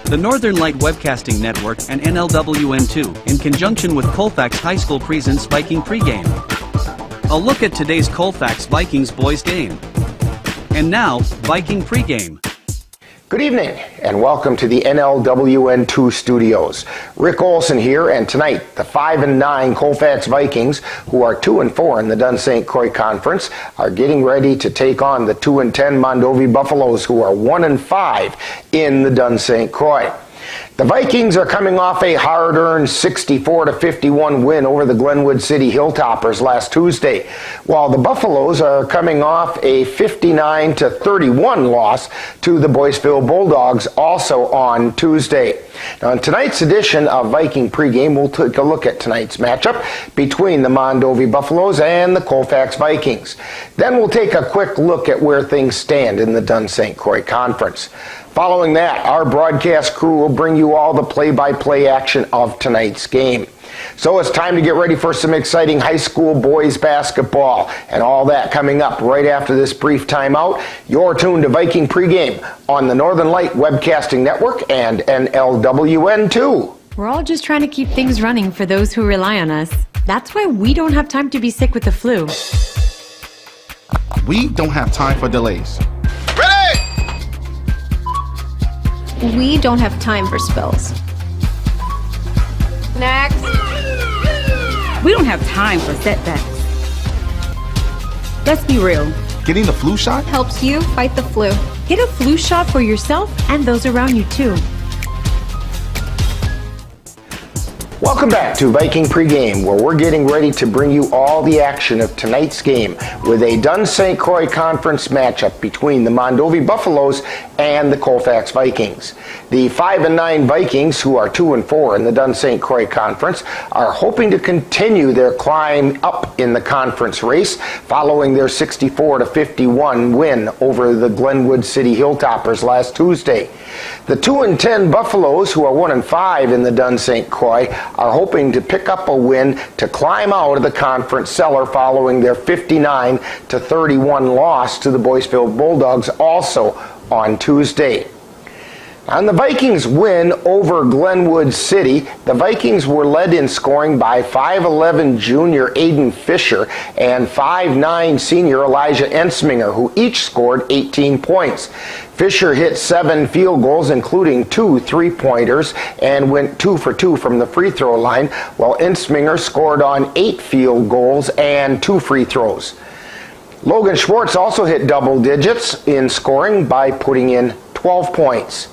the Northern Light Webcasting Network and NLWN2, in conjunction with Colfax High School, presents Viking Pregame. A look at today's Colfax Vikings boys game. And now, Viking Pregame. Good evening, and welcome to the NLWN2 studios. Rick Olson here, and tonight, the 5-9 Colfax Vikings, who are 2-4 in the Dun St. Croix Conference, are getting ready to take on the 2-10 Mondovi Buffaloes, who are 1-5 in the Dun St. Croix. The Vikings are coming off a hard-earned 64-51 win over the Glenwood City Hilltoppers last Tuesday, while the Buffaloes are coming off a 59-31 loss to the Boyceville Bulldogs also on Tuesday. Now, in tonight's edition of Viking Pregame, we'll take a look at tonight's matchup between the Mondovi Buffaloes and the Colfax Vikings. Then we'll take a quick look at where things stand in the Dun St. Croix Conference. Following that, our broadcast crew will bring you all the play-by-play action of tonight's game. So it's time to get ready for some exciting high school boys basketball, and all that coming up right after this brief timeout. You're tuned to Viking Pregame on the Northern Light Webcasting Network and NLWN2. We're all just trying to keep things running for those who rely on us. That's why we don't have time to be sick with the flu. We don't have time for delays. We don't have time for spills. Next. We don't have time for setbacks. Let's be real. Getting the flu shot helps you fight the flu. Get a flu shot for yourself and those around you too. Welcome back to Viking Pregame, where we're getting ready to bring you all the action of tonight's game with a Dun St. Croix Conference matchup between the Mondovi Buffaloes and the Colfax Vikings. The 5-9 Vikings, who are 2-4 in the Dun St. Croix Conference, are hoping to continue their climb up in the conference race following their 64-51 win over the Glenwood City Hilltoppers last Tuesday. The 2-10 Buffaloes, who are 1-5 in the Dun St. Croix, are hoping to pick up a win to climb out of the conference cellar following their 59-31 loss to the Boyceville Bulldogs also on Tuesday. On the Vikings' win over Glenwood City, the Vikings were led in scoring by 5'11 junior Aiden Fisher and 5'9 senior Elijah Ensminger, who each scored 18 points. Fisher hit 7 field goals, including 2 3-pointers, and went 2 for 2 from the free throw line, while Ensminger scored on 8 field goals and 2 free throws. Logan Schwartz also hit double digits in scoring by putting in 12 points.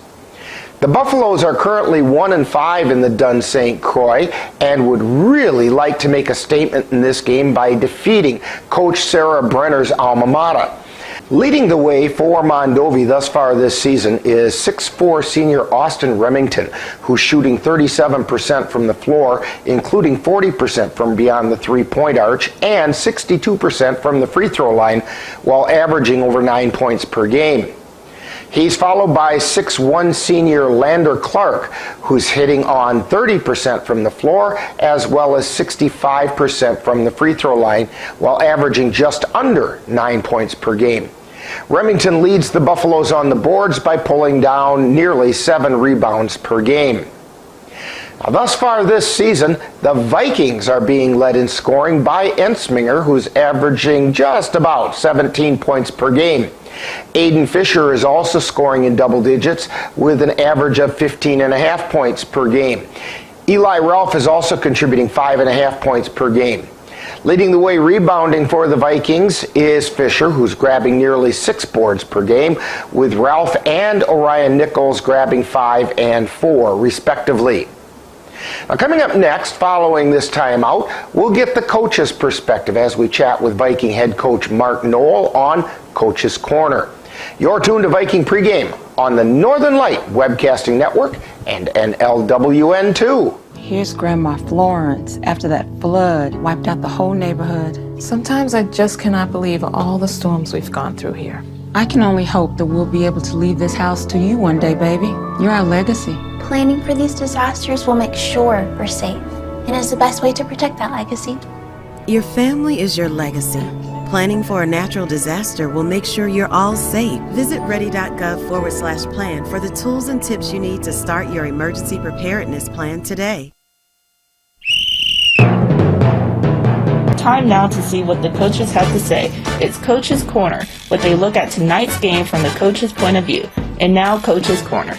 The Buffaloes are currently 1-5 in the Dun St. Croix and would really like to make a statement in this game by defeating Coach Sarah Brenner's alma mater. Leading the way for Mondovi thus far this season is 6'4 senior Austin Remington, who's shooting 37% from the floor, including 40% from beyond the three-point arch and 62% from the free throw line, while averaging over 9 points per game. He's followed by 6'1 senior Lander Clark, who's hitting on 30% from the floor as well as 65% from the free throw line, while averaging just under 9 points per game. Remington leads the Buffaloes on the boards by pulling down nearly 7 rebounds per game. Now, thus far this season, the Vikings are being led in scoring by Ensminger, who's averaging just about 17 points per game. Aiden Fisher is also scoring in double digits with an average of 15.5 points per game. Eli Ralph is also contributing 5.5 points per game. Leading the way rebounding for the Vikings is Fisher, who's grabbing nearly 6 boards per game, with Ralph and Orion Nichols grabbing 5 and 4, respectively. Now, coming up next, following this timeout, we'll get the coach's perspective as we chat with Viking head coach Mark Knoll on Coach's Corner. You're tuned to Viking Pregame on the Northern Light Webcasting Network and NLWN2. Here's Grandma Florence after that flood wiped out the whole neighborhood. Sometimes I just cannot believe all the storms we've gone through here. I can only hope that we'll be able to leave this house to you one day, baby. You're our legacy. Planning for these disasters will make sure we're safe, and is the best way to protect that legacy. Your family is your legacy. Planning for a natural disaster will make sure you're all safe. Visit ready.gov/plan for the tools and tips you need to start your emergency preparedness plan today. Time now to see what the coaches have to say. It's Coach's Corner, what they look at tonight's game from the coach's point of view. And now, Coach's Corner.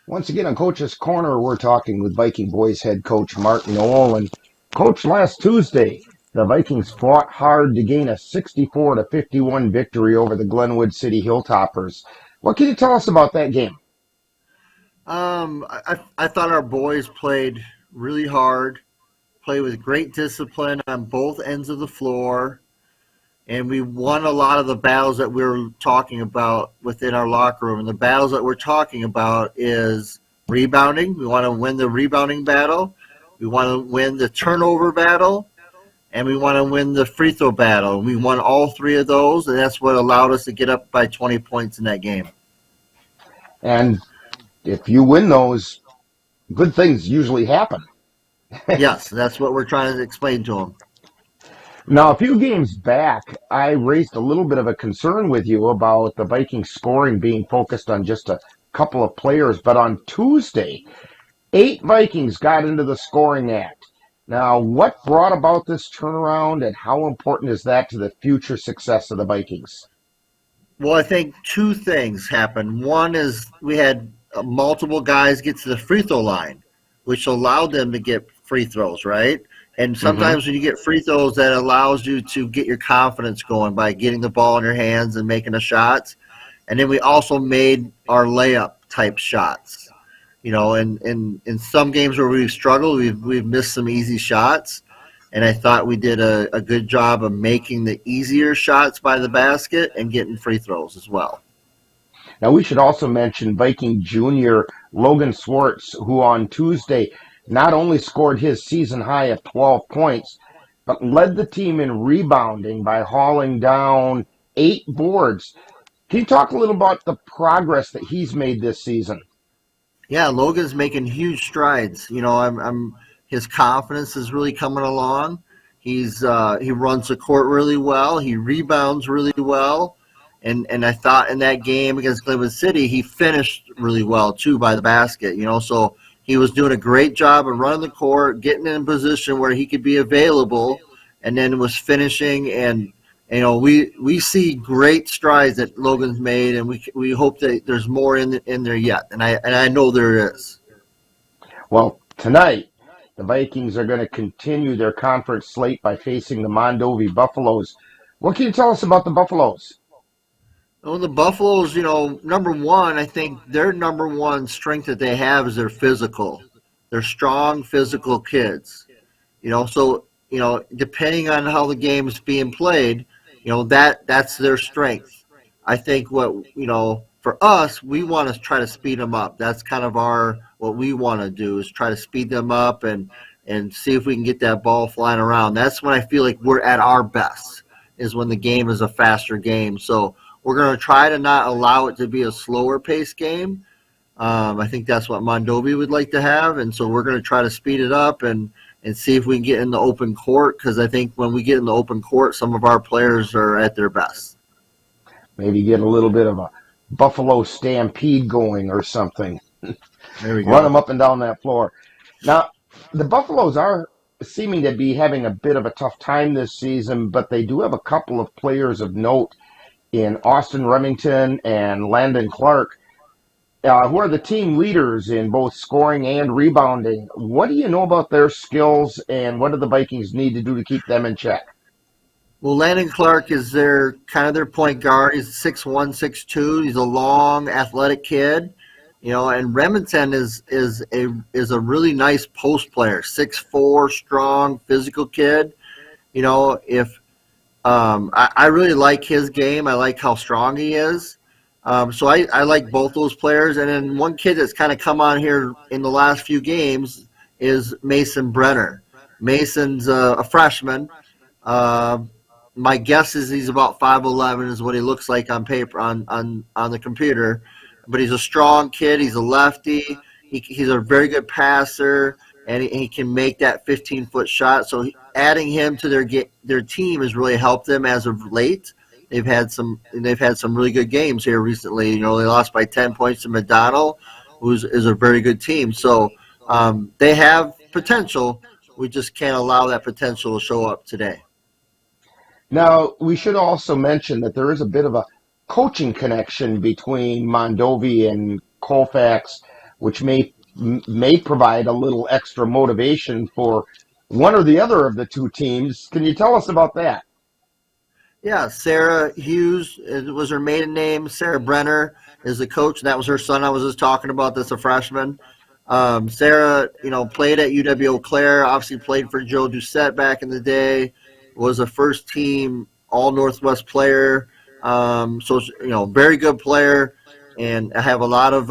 Once again on Coach's Corner, we're talking with Viking boys head coach Martin Olin. Coach, last Tuesday, the Vikings fought hard to gain a 64-51 victory over the Glenwood City Hilltoppers. What can you tell us about that game? I thought our boys played really hard, played with great discipline on both ends of the floor, and we won a lot of the battles that we were talking about within our locker room. And the battles that we're talking about is rebounding. We want to win the rebounding battle. We want to win the turnover battle, and we want to win the free throw battle. We won all three of those, and that's what allowed us to get up by 20 points in that game. And if you win those, good things usually happen. Yes, that's what we're trying to explain to them. Now, a few games back, I raised a little bit of a concern with you about the Vikings scoring being focused on just a couple of players, but on Tuesday, 8 Vikings got into the scoring act. Now, what brought about this turnaround, and how important is that to the future success of the Vikings? Well, I think two things happened. One is we had multiple guys get to the free throw line, which allowed them to get free throws, right? And sometimes when you get free throws, that allows you to get your confidence going by getting the ball in your hands and making the shots. And then we also made our layup type shots. You know, and in some games where we've struggled, we've missed some easy shots. And I thought we did a good job of making the easier shots by the basket and getting free throws as well. Now, we should also mention Viking junior Logan Swartz, who on Tuesday not only scored his season high of 12 points, but led the team in rebounding by hauling down 8 boards. Can you talk a little about the progress that he's made this season? Yeah, Logan's making huge strides. You know, his confidence is really coming along. He runs the court really well. He rebounds really well. And I thought in that game against Glenwood City, he finished really well, too, by the basket. You know, so he was doing a great job of running the court, getting in a position where he could be available, and then was finishing. And, you know, we see great strides that Logan's made, and we hope that there's more in there yet. And I know there is. Well, tonight, the Vikings are going to continue their conference slate by facing the Mondovi Buffaloes. What can you tell us about the Buffaloes? Well, the Buffaloes, you know, number one, I think their number one strength that they have is their physical. They're strong, physical kids. You know, so, you know, depending on how the game is being played, you know, that's their strength. I think for us, we want to try to speed them up. That's kind of what we want to do is try to speed them up and see if we can get that ball flying around. That's when I feel like we're at our best, is when the game is a faster game. So we're going to try to not allow it to be a slower pace game. I think that's what Mondovi would like to have, and so we're going to try to speed it up and see if we can get in the open court, because I think when we get in the open court, some of our players are at their best. Maybe get a little bit of a Buffalo stampede going or something. There we go. Run them up and down that floor. Now, the Buffaloes are seeming to be having a bit of a tough time this season, but they do have a couple of players of note in Austin Remington and Landon Clark, who are the team leaders in both scoring and rebounding. What do you know about their skills, and what do the Vikings need to do to keep them in check? Well, Landon Clark is their point guard. He's 6'1", 6'2". He's a long, athletic kid, you know. And Remington is a really nice post player, 6'4", strong, physical kid. You know, I really like his game. I like how strong he is. So I like both those players. And then one kid that's kind of come on here in the last few games is Mason Brenner. Mason's a freshman. My guess is he's about 5'11", is what he looks like on paper on the computer. But he's a strong kid. He's a lefty. He's a very good passer. and he can make that 15-foot shot. So adding him to their team has really helped them as of late. They've had some really good games here recently. They lost by 10 points to McDonald, who is a very good team. So they have potential. We just can't allow that potential to show up today. Now, we should also mention that there is a bit of a coaching connection between Mondovi and Colfax, which may provide a little extra motivation for one or the other of the two teams. Can you tell us about that? Yeah, Sarah Hughes was her maiden name. Sarah Brenner is the coach, and that was her son I was just talking about. That's a freshman. Sarah, played at UW Eau Claire, obviously played for Joe Doucette back in the day, was a first-team All-Northwest player. So, very good player, and I have a lot of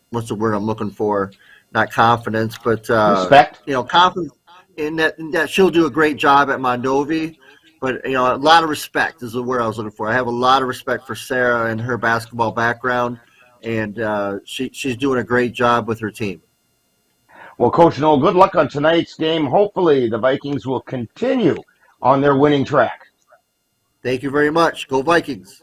what's the word I'm looking for? Not confidence, but respect. Confidence in that she'll do a great job at Mondovi. But a lot of respect is the word I was looking for. I have a lot of respect for Sarah and her basketball background, and she's doing a great job with her team. Well, Coach Noel, good luck on tonight's game. Hopefully the Vikings will continue on their winning track. Thank you very much. Go Vikings.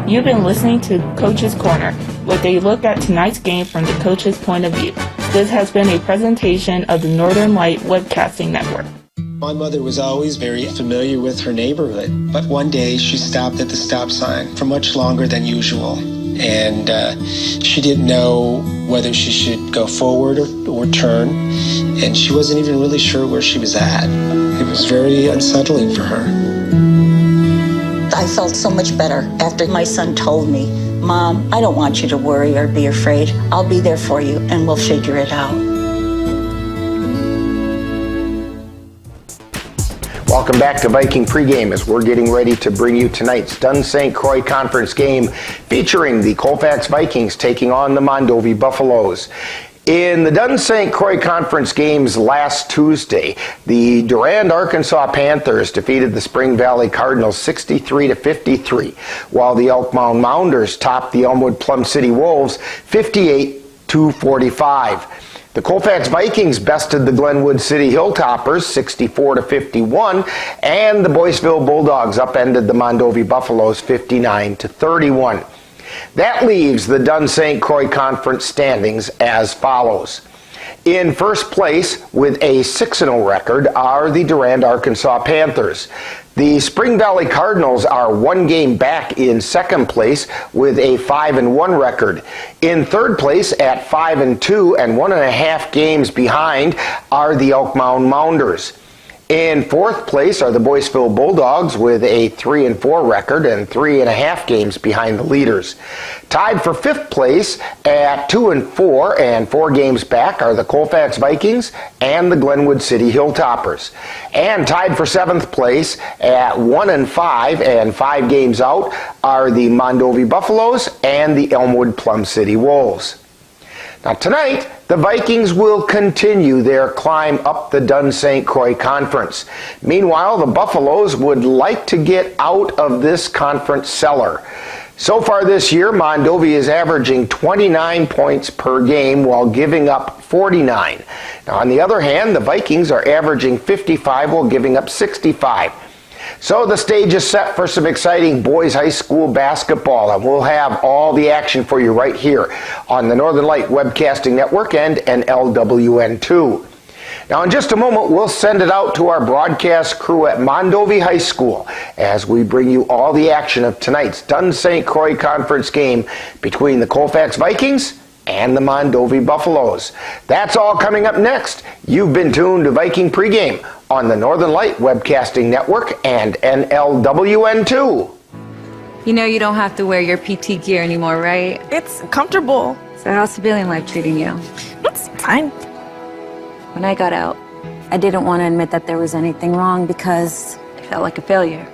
You've been listening to Coach's Corner, with a look at tonight's game from the coach's point of view. This has been a presentation of the Northern Light Webcasting Network. My mother was always very familiar with her neighborhood, but one day she stopped at the stop sign for much longer than usual. And she didn't know whether she should go forward or turn, and she wasn't even really sure where she was at. It was very unsettling for her. I felt so much better after my son told me, "Mom, I don't want you to worry or be afraid. I'll be there for you, and we'll figure it out." Welcome back to Viking Pregame as we're getting ready to bring you tonight's Dunn St. Croix Conference game featuring the Colfax Vikings taking on the Mondovi Buffaloes. In the Dunn St. Croix Conference games last Tuesday, the Durand, Arkansas Panthers defeated the Spring Valley Cardinals 63-53, while the Elk Mound Mounders topped the Elmwood Plum City Wolves 58-45. The Colfax Vikings bested the Glenwood City Hilltoppers 64-51, and the Boyceville Bulldogs upended the Mondovi Buffaloes 59-31. That leaves the Dunn St. Croix Conference standings as follows. In first place with a 6-0 record are the Durand, Arkansas Panthers. The Spring Valley Cardinals are one game back in second place with a 5-1 record. In third place at 5-2 and 1.5 games behind are the Elk Mound Mounders. In fourth place are the Boyceville Bulldogs with a 3-4 record and 3.5 games behind the leaders. Tied for fifth place at 2-4 and 4 games back are the Colfax Vikings and the Glenwood City Hilltoppers. And tied for seventh place at 1-5 and 5 games out are the Mondovi Buffaloes and the Elmwood Plum City Wolves. Now tonight, the Vikings will continue their climb up the Dunn St. Croix Conference. Meanwhile, the Buffaloes would like to get out of this conference cellar. So far this year, Mondovi is averaging 29 points per game while giving up 49. Now, on the other hand, the Vikings are averaging 55 while giving up 65. So the stage is set for some exciting boys high school basketball, and we'll have all the action for you right here on the Northern Light Webcasting Network and NLWN2. Now in just a moment, we'll send it out to our broadcast crew at Mondovi High School as we bring you all the action of tonight's Dunn St. Croix Conference game between the Colfax Vikings and the Mondovi Buffaloes. That's all coming up next. You've been tuned to Viking Pregame on the Northern Light Webcasting Network and NLWN2. You know you don't have to wear your PT gear anymore, right? It's comfortable. So how's civilian life treating you? It's fine. When I got out, I didn't want to admit that there was anything wrong because I felt like a failure.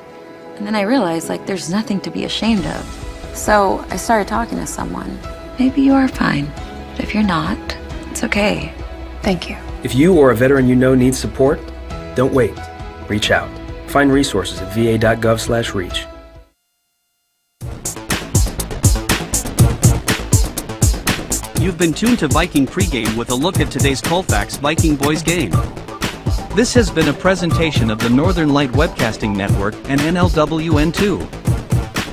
And then I realized, there's nothing to be ashamed of. So I started talking to someone. Maybe you are fine, but if you're not, it's okay. Thank you. If you or a veteran you know needs support, don't wait. Reach out. Find resources at va.gov/reach. You've been tuned to Viking Pregame with a look at today's Colfax Viking Boys game. This has been a presentation of the Northern Light Webcasting Network and NLWN 2.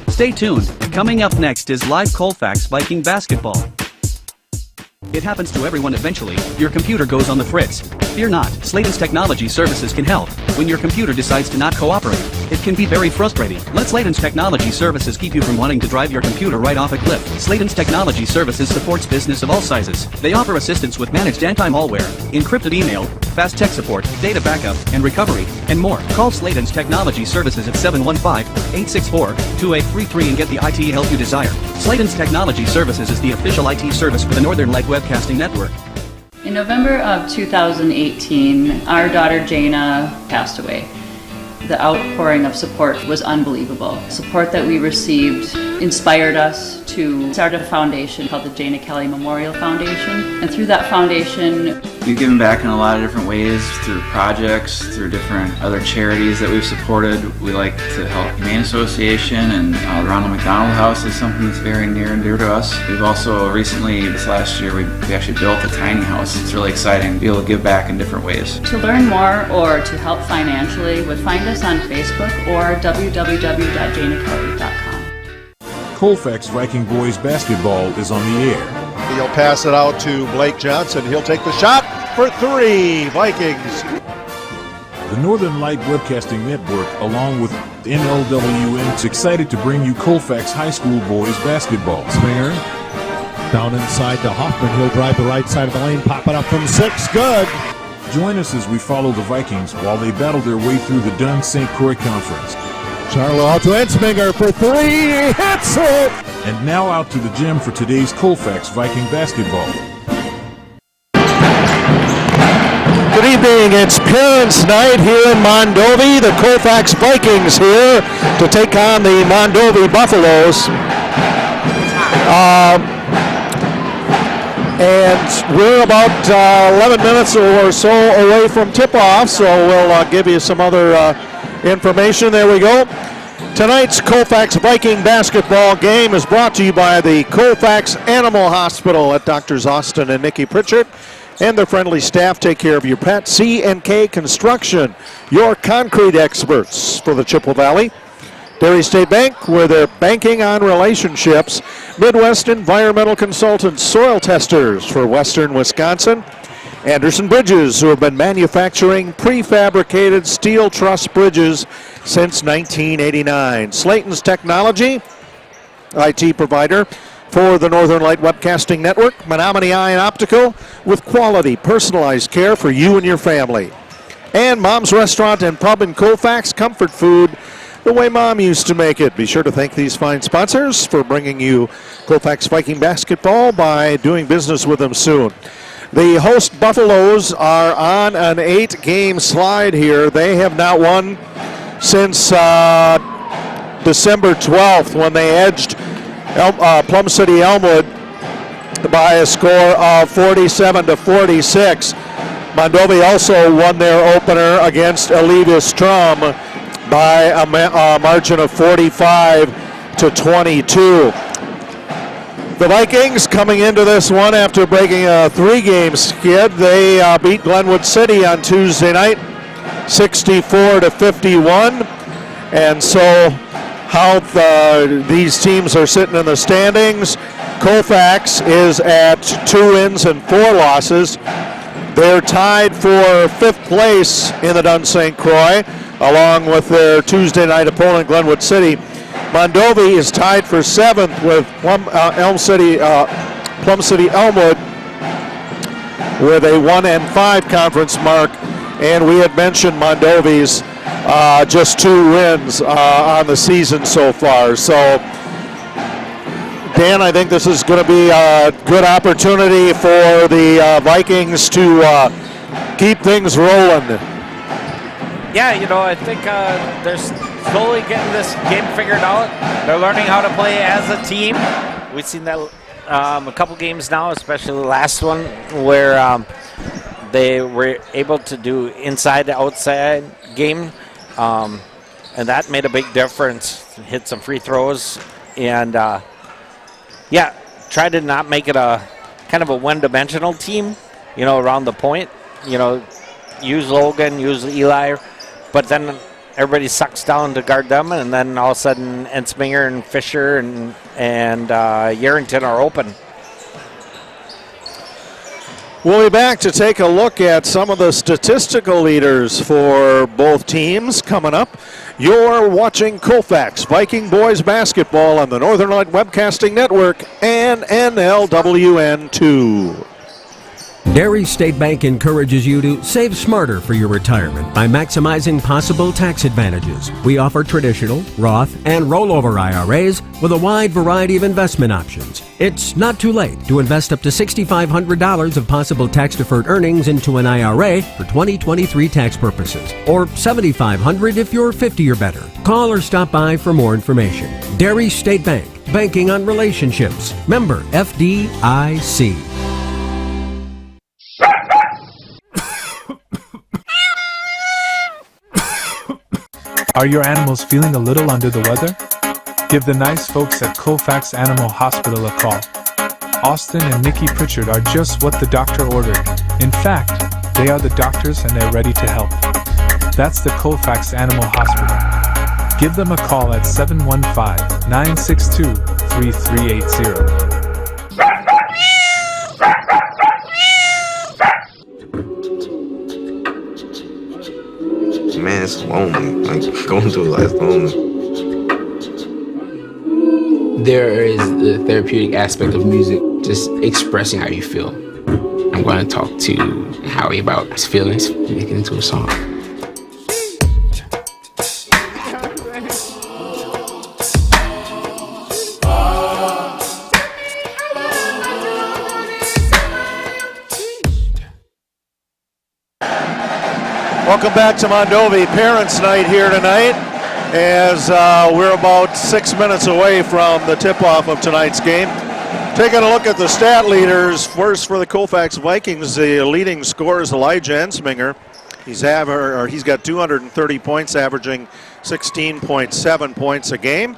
Stay tuned, coming up next is live Colfax Viking basketball. It happens to everyone eventually. Your computer goes on the fritz. Fear not, Sladen's Technology Services can help. When your computer decides to not cooperate, it can be very frustrating. Let Sladen's Technology Services keep you from wanting to drive your computer right off a cliff. Sladen's Technology Services supports business of all sizes. They offer assistance with managed anti-malware, encrypted email, fast tech support, data backup, and recovery, and more. Call Sladen's Technology Services at 715-864-2833 and get the IT help you desire. Sladen's Technology Services is the official IT service for the Northern Light Webcasting Network. In November of 2018, our daughter Jana passed away. The outpouring of support was unbelievable. Support that we received inspired us to start a foundation called the Jana Kelly Memorial Foundation. And through that foundation, we've given back in a lot of different ways, through projects, through different other charities that we've supported. We like to help Humane Association, and the Ronald McDonald House is something that's very near and dear to us. We've also recently, this last year, we actually built a tiny house. It's really exciting to be able to give back in different ways. To learn more or to help financially, would find us on Facebook or www.janakelly.com. Colfax Viking Boys Basketball is on the air. He'll pass it out to Blake Johnson. He'll take the shot for three. Vikings. The Northern Light Webcasting Network, along with NLWN, is excited to bring you Colfax High School Boys Basketball. Springer down inside to Hoffman. He'll drive the right side of the lane, pop it up from 6. Good. Join us as we follow the Vikings while they battle their way through the Dunn St. Croix Conference. Charlo out to Ensminger for 3. He hits it! And now out to the gym for today's Colfax Viking basketball. Good evening. It's Parents' Night here in Mondovi. The Colfax Vikings here to take on the Mondovi Buffaloes. And we're about 11 minutes or so away from tip-off, so we'll give you some other information. There we go. Tonight's Colfax Viking basketball game is brought to you by the Colfax Animal Hospital at Drs. Austin and Nikki Pritchard and their friendly staff. Take care of your pet. C&K Construction, your concrete experts for the Chippewa Valley. Dairy State Bank, where they're banking on relationships. Midwest Environmental Consultants, soil testers for Western Wisconsin. Anderson Bridges, who have been manufacturing prefabricated steel truss bridges since 1989. Slayton's Technology, IT provider for the Northern Light Webcasting Network. Menominee Eye and Optical, with quality, personalized care for you and your family. And Mom's Restaurant and Pub in Colfax, comfort food the way Mom used to make it. Be sure to thank these fine sponsors for bringing you Colfax Viking basketball by doing business with them soon. The host Buffaloes are on an 8-game slide here. They have not won since December 12th when they edged Plum City Elmwood by a score of 47-46. Mondovi also won their opener against Alevis Strom by a margin of 45-22. The Vikings coming into this one after breaking a 3-game skid. They beat Glenwood City on Tuesday night, 64-51. And so how these teams are sitting in the standings. Colfax is at 2 wins and 4 losses. They're tied for 5th place in the Dunn St. Croix, along with their Tuesday night opponent, Glenwood City. Mondovi is tied for 7th with Plum City Elmwood with a 1-5 conference mark. And we had mentioned Mondovi's just 2 wins on the season so far. So, Dan, I think this is going to be a good opportunity for the Vikings to keep things rolling. Yeah, I think they're slowly getting this game figured out. They're learning how to play as a team. We've seen that a couple games now, especially the last one, where they were able to do inside to outside game, and that made a big difference. Hit some free throws, and try to not make it a kind of a one-dimensional team, around the point. Use Logan, use Eli, but then everybody sucks down to guard them, and then all of a sudden Ensminger and Fisher and Yarrington are open. We'll be back to take a look at some of the statistical leaders for both teams coming up. You're watching Colfax Viking Boys Basketball on the Northern Light Webcasting Network and NLWN2. Dairy State Bank encourages you to save smarter for your retirement by maximizing possible tax advantages. We offer traditional, Roth, and rollover IRAs with a wide variety of investment options. It's not too late to invest up to $6,500 of possible tax-deferred earnings into an IRA for 2023 tax purposes, or $7,500 if you're 50 or better. Call or stop by for more information. Dairy State Bank, banking on relationships. Member FDIC. Are your animals feeling a little under the weather? Give the nice folks at Colfax Animal Hospital a call. Austin and Nikki Pritchard are just what the doctor ordered. In fact, they are the doctors and they're ready to help. That's the Colfax Animal Hospital. Give them a call at 715-962-3380. Man, it's lonely. Like, going through life lonely. There is the therapeutic aspect of music, just expressing how you feel. I'm going to talk to Howie about his feelings, make it into a song. Welcome back to Mondovi Parents Night here tonight, as we're about 6 minutes away from the tip-off of tonight's game. Taking a look at the stat leaders, first for the Colfax Vikings, the leading scorer is Elijah Ensminger. He's got 230 points, averaging 16.7 points a game.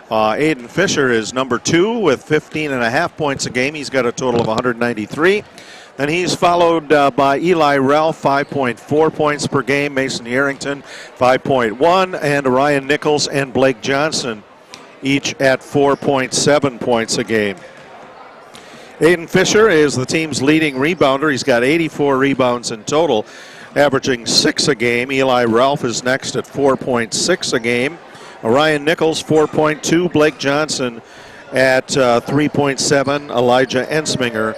Aiden Fisher is number 2 with 15.5 points a game. He's got a total of 193. And he's followed by Eli Ralph, 5.4 points per game. Mason Yarrington, 5.1. And Ryan Nichols and Blake Johnson, each at 4.7 points a game. Aiden Fisher is the team's leading rebounder. He's got 84 rebounds in total, averaging 6 a game. Eli Ralph is next at 4.6 a game. Ryan Nichols, 4.2. Blake Johnson at 3.7. Elijah Ensminger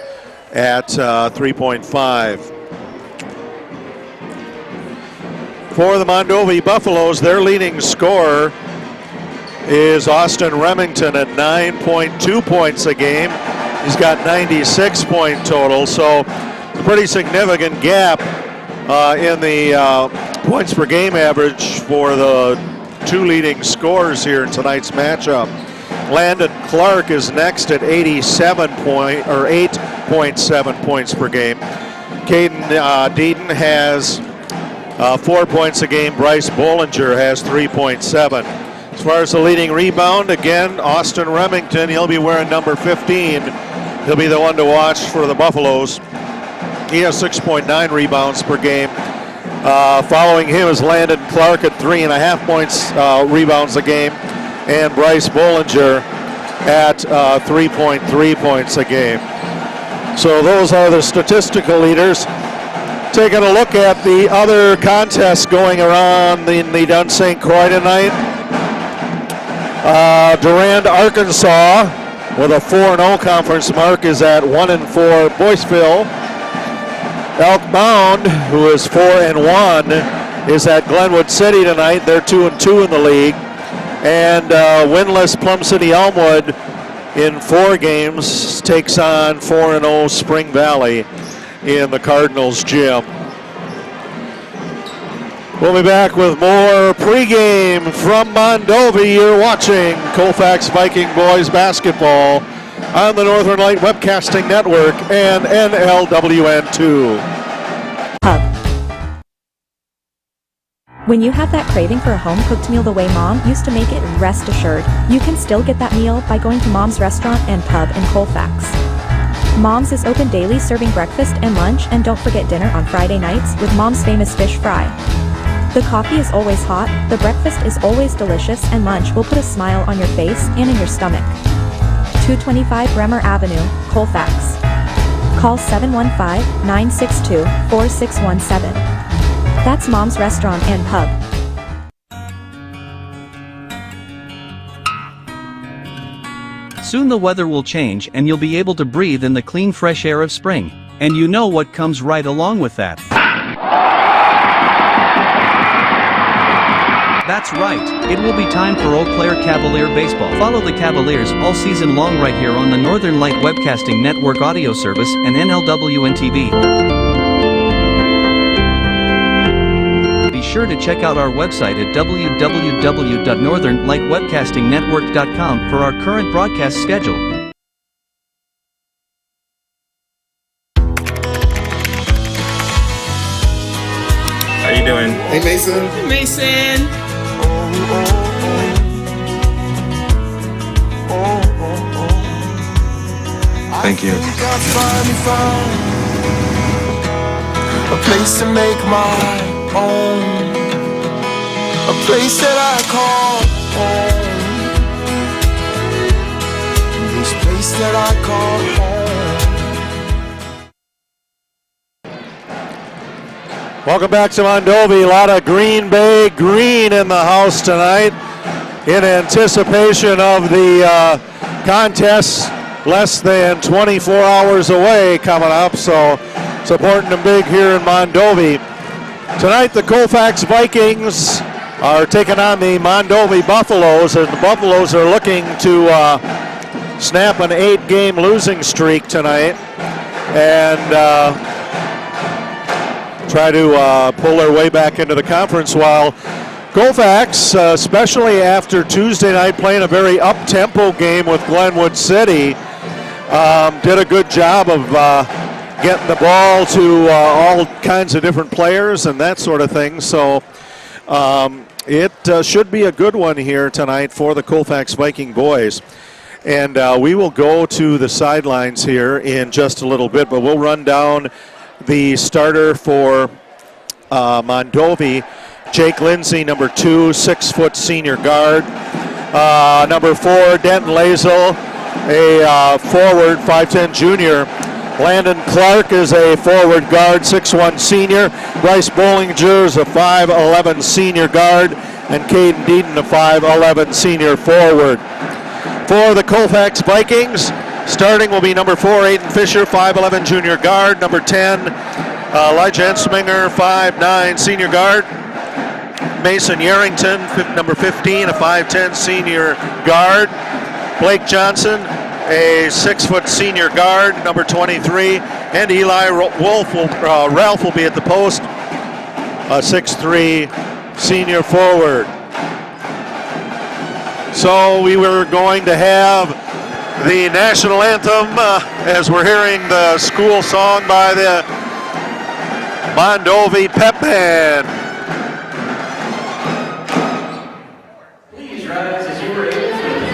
at 3.5. For the Mondovi Buffaloes, their leading scorer is Austin Remington at 9.2 points a game. He's got 96 point total, so a pretty significant gap in the points per game average for the two leading scorers here in tonight's matchup. Landon Clark is next at 8.7 points per game. Caden Deaton has 4 points a game. Bryce Bollinger has 3.7. As far as the leading rebound, again, Austin Remington, he'll be wearing number 15. He'll be the one to watch for the Buffaloes. He has 6.9 rebounds per game. Following him is Landon Clark at 3.5 points rebounds a game. And Bryce Bollinger at 3.3 points a game. So those are the statistical leaders. Taking a look at the other contests going around in the Dunn St. Croix tonight. Durand, Arkansas, with a 4-0 conference mark, is at 1-4. Boyceville, Elk Mound, who is 4-1, is at Glenwood City tonight. They're 2-2 in the league. And winless Plum City Elmwood in 4 games takes on 4-0 Spring Valley in the Cardinals gym. We'll be back with more pregame from Mondovi. You're watching Colfax Viking Boys Basketball on the Northern Light Webcasting Network and NLWN2. When you have that craving for a home-cooked meal the way Mom used to make it, rest assured, you can still get that meal by going to Mom's Restaurant and Pub in Colfax. Mom's is open daily, serving breakfast and lunch, and don't forget dinner on Friday nights with Mom's famous fish fry. The coffee is always hot, the breakfast is always delicious, and lunch will put a smile on your face and in your stomach. 225 Bremer Avenue, Colfax. Call 715-962-4617. That's Mom's Restaurant and Pub. Soon the weather will change and you'll be able to breathe in the clean fresh air of spring. And you know what comes right along with that. That's right, it will be time for Eau Claire Cavalier Baseball. Follow the Cavaliers all season long right here on the Northern Light Webcasting Network audio service and NLWN TV. Be sure to check out our website at www.northernlightwebcastingnetwork.com for our current broadcast schedule. How you doing? Hey, Mason. Hey, Mason. Thank you. A place to make my own, a place that I call home, this place that I call home. Welcome back to Mondovi. A lot of Green Bay green in the house tonight in anticipation of the contest. Less than 24 hours away coming up, so it's important and big here in Mondovi. Tonight the Colfax Vikings are taking on the Mondovi Buffaloes, and the Buffaloes are looking to snap an 8-game losing streak tonight and try to pull their way back into the conference, while Colfax, especially after Tuesday night playing a very up-tempo game with Glenwood City, did a good job of getting the ball to all kinds of different players and that sort of thing. So it should be a good one here tonight for the Colfax Viking boys. And we will go to the sidelines here in just a little bit, but we'll run down the starter for Mondovi. Jake Lindsay, number 2, 6-foot senior guard. Number 4, Denton Lazel, a forward, 5'10 junior. Landon Clark is a forward guard, 6'1 senior. Bryce Bollinger is a 5'11 senior guard. And Caden Deaton, a 5'11 senior forward. For the Colfax Vikings, starting will be number 4, Aiden Fisher, 5'11 junior guard. Number 10, Elijah Ensminger, 5'9 senior guard. Mason Yarrington, number 15, a 5'10 senior guard. Blake Johnson, a 6-foot senior guard, number 23. And Eli Ralph will be at the post, a 6'3 senior forward. So we were going to have the national anthem as we're hearing the school song by the Mondovi Pep Band. Please rise as you were able to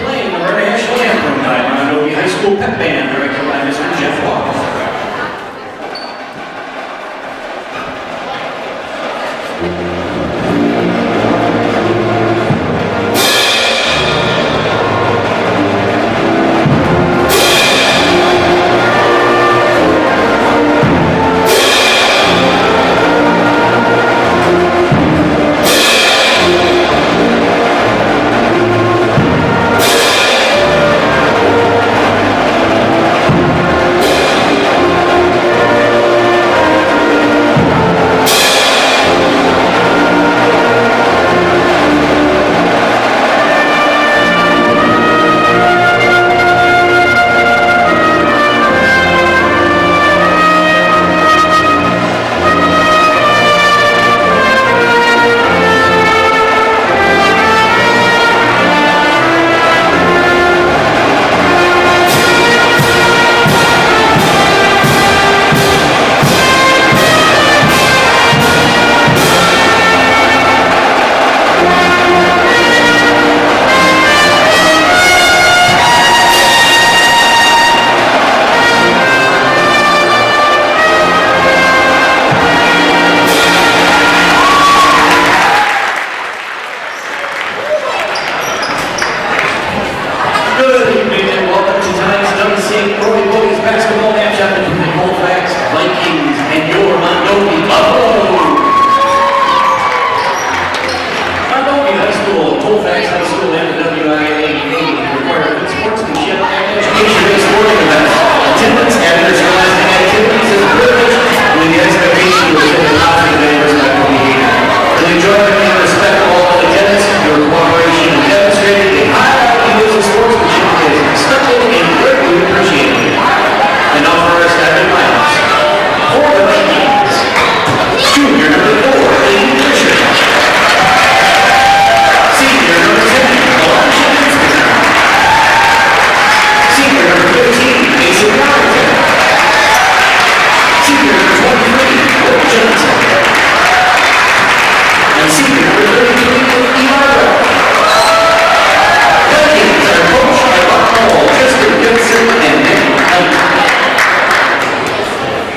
play the national anthem by Mondovi High School Pep Band, directed by Mr. Jeff Walker.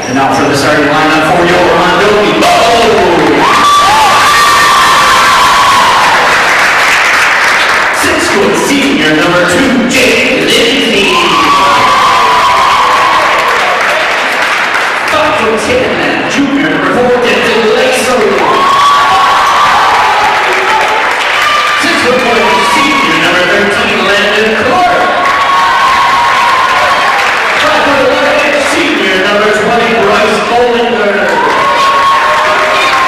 And now for the starting lineup for your Mondovi. Oh! 6-foot senior number 2, Jake Lindsay. 5'10", junior number 4, Denton Laso. 6'1", senior number 13, Landon Clark. 5'11", senior number 20, Bryce Bollinger.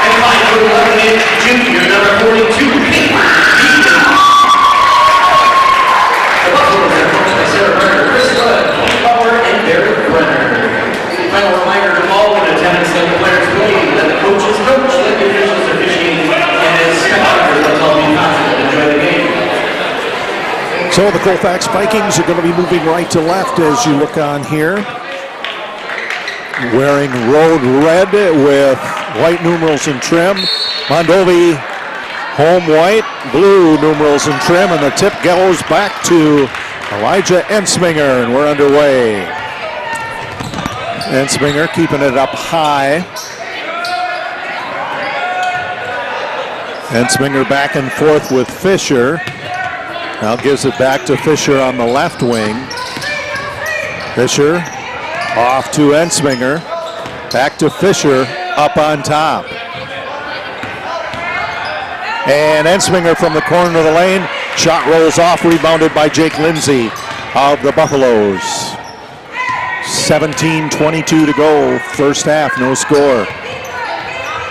And 5'11", junior number 42, Peyton Beaton. The Buffaloes are coached by Sarah Brenner, Chris Rudd, Mike Bauer, and Derek Brenner. Final reminder to all in attendance that the players play, that the coaches coach, that the officials officiate, and as spectators, let's all be confident and enjoy the game. So the Colfax Vikings are going to be moving right to left as you look on here. Wearing road red with white numerals and trim. Mondovi home white, blue numerals and trim, and the tip goes back to Elijah Ensminger, and we're underway. Ensminger keeping it up high. Ensminger back and forth with Fisher. Now gives it back to Fisher on the left wing. Fisher off to Ensminger. Back to Fisher up on top. And Ensminger from the corner of the lane. Shot rolls off, rebounded by Jake Lindsay of the Buffaloes. 17:22 to go, first half, no score.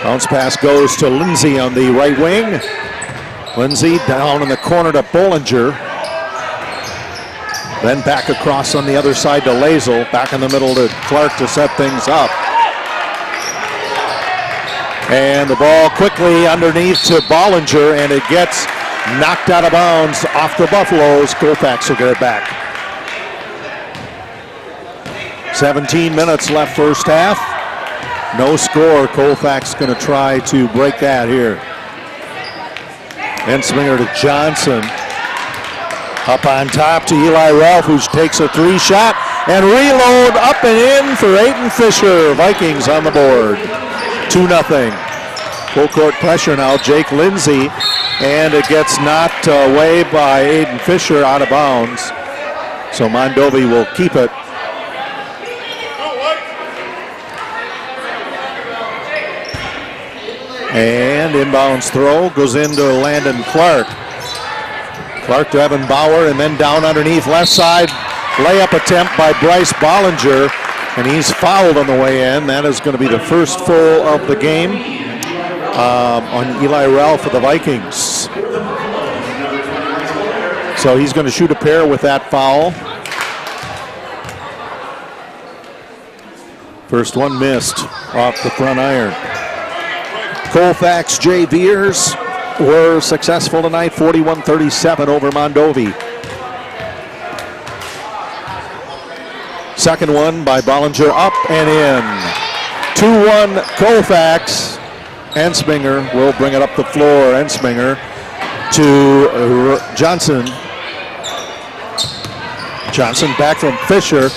Bounce pass goes to Lindsay on the right wing. Lindsay down in the corner to Bollinger. Then back across on the other side to Lazel. Back in the middle to Clark to set things up. And the ball quickly underneath to Bollinger, and it gets knocked out of bounds off the Buffaloes. Colfax will get it back. 17 minutes left first half. No score. Colfax going to try to break that here. Ensminger to Johnson. Up on top to Eli Ralph, who takes a 3-shot and reload up and in for Aiden Fisher. Vikings on the board. 2-0. Full court pressure now. Jake Lindsay, and it gets knocked away by Aiden Fisher out of bounds. So Mondovi will keep it. And inbounds throw goes into Landon Clark. Clark to Evan Bauer, and then down underneath left side. Layup attempt by Bryce Bollinger, and he's fouled on the way in. That is going to be the first full of the game on Eli Ralph for the Vikings. So he's going to shoot a pair with that foul. First one missed off the front iron. Colfax JVers were successful tonight, 41-37 over Mondovi. Second one by Bollinger, up and in. 2-1 Colfax. Ensminger will bring it up the floor. Ensminger to Johnson. Johnson back from Fisher.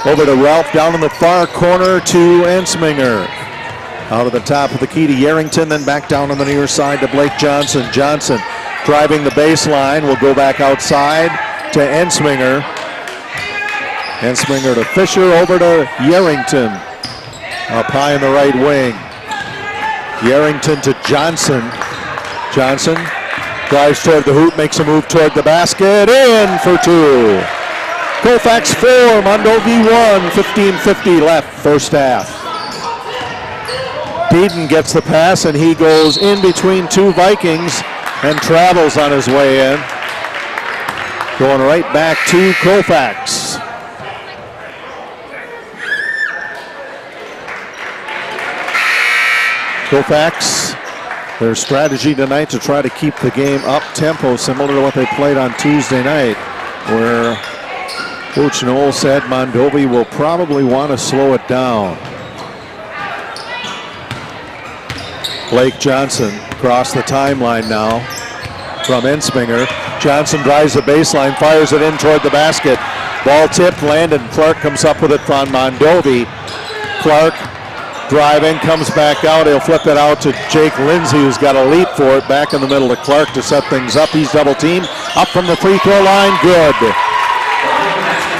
Over to Ralph down in the far corner to Ensminger. Out of the top of the key to Yarrington, then back down on the near side to Blake Johnson. Johnson driving the baseline, will go back outside to Ensminger. Ensminger to Fisher, over to Yarrington. Up high in the right wing. Yarrington to Johnson. Johnson drives toward the hoop, makes a move toward the basket, in for 2. Colfax 4, Mondovi 1, 15:50 left first half. Beaton gets the pass, and he goes in between two Vikings and travels on his way in. Going right back to Colfax. Colfax, their strategy tonight to try to keep the game up tempo, similar to what they played on Tuesday night, where Coach Knoll said Mondovi will probably want to slow it down. Blake Johnson across the timeline now from Ensminger. Johnson drives the baseline, fires it in toward the basket. Ball tipped, Landon Clark comes up with it from Mondovi. Clark Driving, comes back out. He'll flip it out to Jake Lindsay, who's got a leap for it. Back in the middle to Clark to set things up. He's double teamed. Up from the free throw line. Good.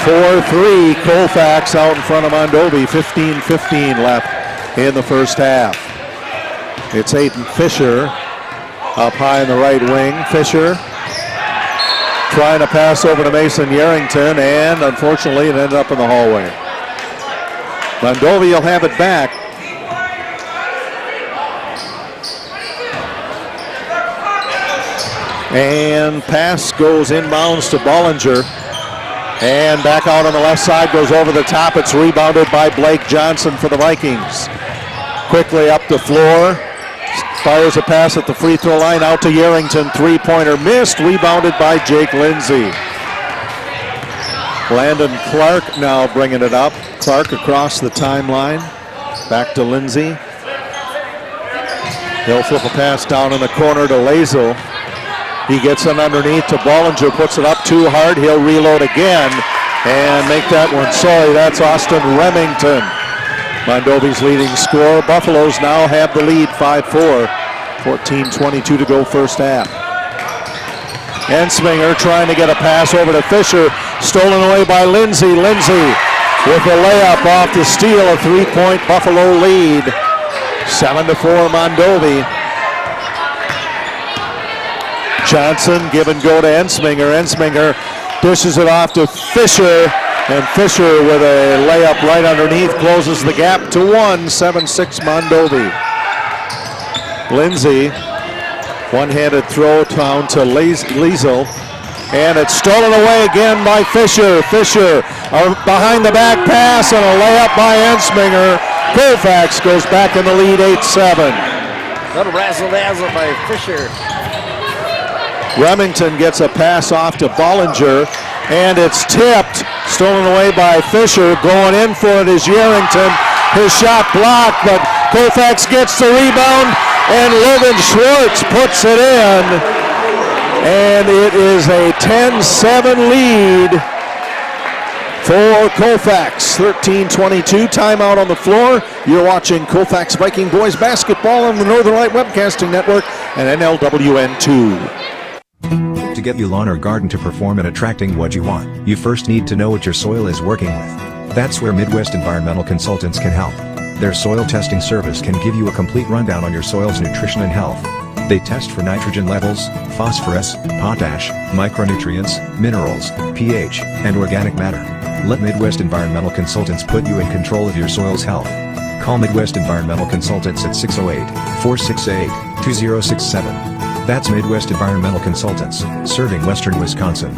4-3. Colfax out in front of Mondovi. 15-15 left in the first half. It's Aiden Fisher up high in the right wing. Fisher trying to pass over to Mason Yarrington, and unfortunately it ended up in the hallway. Mondovi will have it back. And pass goes inbounds to Bollinger. And back out on the left side, goes over the top. It's rebounded by Blake Johnson for the Vikings. Quickly up the floor. Fires a pass at the free throw line out to Yarrington. Three-pointer missed. Rebounded by Jake Lindsay. Landon Clark now bringing it up. Clark across the timeline. Back to Lindsay. He'll flip a pass down in the corner to Lazel. He gets it underneath to Bollinger, puts it up too hard. He'll reload again and make that one. Sorry, that's Austin Remington. Mondovi's leading scorer. Buffaloes now have the lead, 5-4. 14:22 to go first half. Ensminger trying to get a pass over to Fisher. Stolen away by Lindsay. Lindsay with a layup off the steal. A three-point Buffalo lead. 7-4 Mondovi. Johnson give and go to Ensminger. Ensminger dishes it off to Fisher, and Fisher with a layup right underneath closes the gap to 1, 7-6 Mondovi. Lindsay, one-handed throw down to Liesel, and it's stolen away again by Fisher. Fisher, a behind the back pass and a layup by Ensminger. Colfax goes back in the lead, 8-7. Little razzle-dazzle by Fisher. Remington gets a pass off to Bollinger, and it's tipped. Stolen away by Fisher. Going in for it is Yarrington. His shot blocked, but Colfax gets the rebound, and Logan Schwartz puts it in. And it is a 10-7 lead for Colfax. 13:22, timeout on the floor. You're watching Colfax Viking Boys Basketball on the Northern Light Webcasting Network and NLWN 2. To get your lawn or garden to perform at attracting what you want, you first need to know what your soil is working with. That's where Midwest Environmental Consultants can help. Their soil testing service can give you a complete rundown on your soil's nutrition and health. They test for nitrogen levels, phosphorus, potash, micronutrients, minerals, pH, and organic matter. Let Midwest Environmental Consultants put you in control of your soil's health. Call Midwest Environmental Consultants at 608-468-2067. That's Midwest Environmental Consultants, serving Western Wisconsin.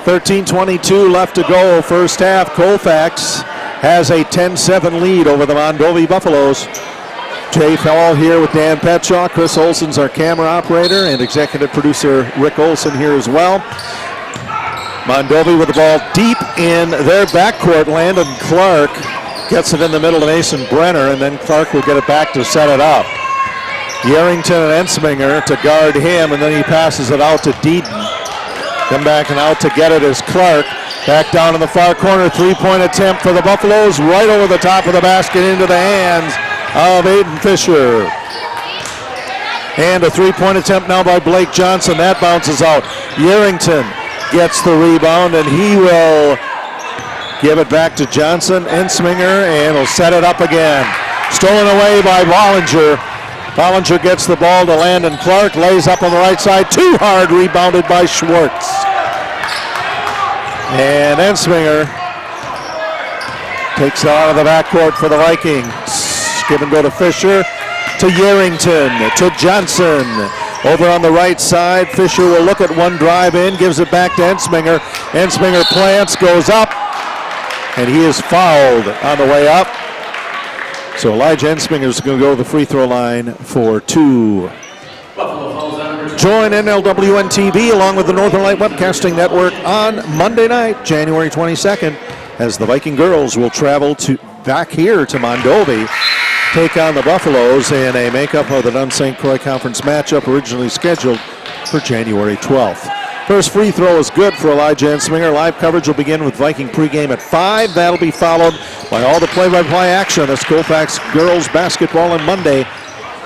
13:22 left to go, first half. Colfax has a 10-7 lead over the Mondovi Buffaloes. Jay Fell here with Dan Petshaw. Chris Olson's our camera operator, and executive producer Rick Olson here as well. Mondovi with the ball deep in their backcourt. Landon Clark gets it in the middle to Mason Brenner, and then Clark will get it back to set it up. Yarrington and Ensminger to guard him, and then he passes it out to Deaton. Come back and out to get it is Clark. Back down in the far corner, three-point attempt for the Buffaloes, right over the top of the basket into the hands of Aiden Fisher. And a three-point attempt now by Blake Johnson. That bounces out. Yarrington gets the rebound, and he will give it back to Johnson. Ensminger, and will set it up again. Stolen away by Bollinger. Bollinger gets the ball to Landon Clark, lays up on the right side, too hard, rebounded by Schwartz. And Ensminger takes it out of the backcourt for the Vikings. Give and go to Fisher, to Yarrington, to Johnson. Over on the right side, Fisher will look at one drive in, gives it back to Ensminger. Ensminger plants, goes up, and he is fouled on the way up. So Elijah Ensminger is going to go to the free throw line for 2. Join NLWN TV along with the Northern Light Webcasting Network on Monday night, January 22nd, as the Viking girls will travel back here to Mondovi, take on the Buffaloes in a makeup of the Dunn St. Croix Conference matchup originally scheduled for January 12th. First free throw is good for Elijah Ensminger. Live coverage will begin with Viking pregame at 5. That'll be followed by all the play-by-play action as Colfax girls basketball on Monday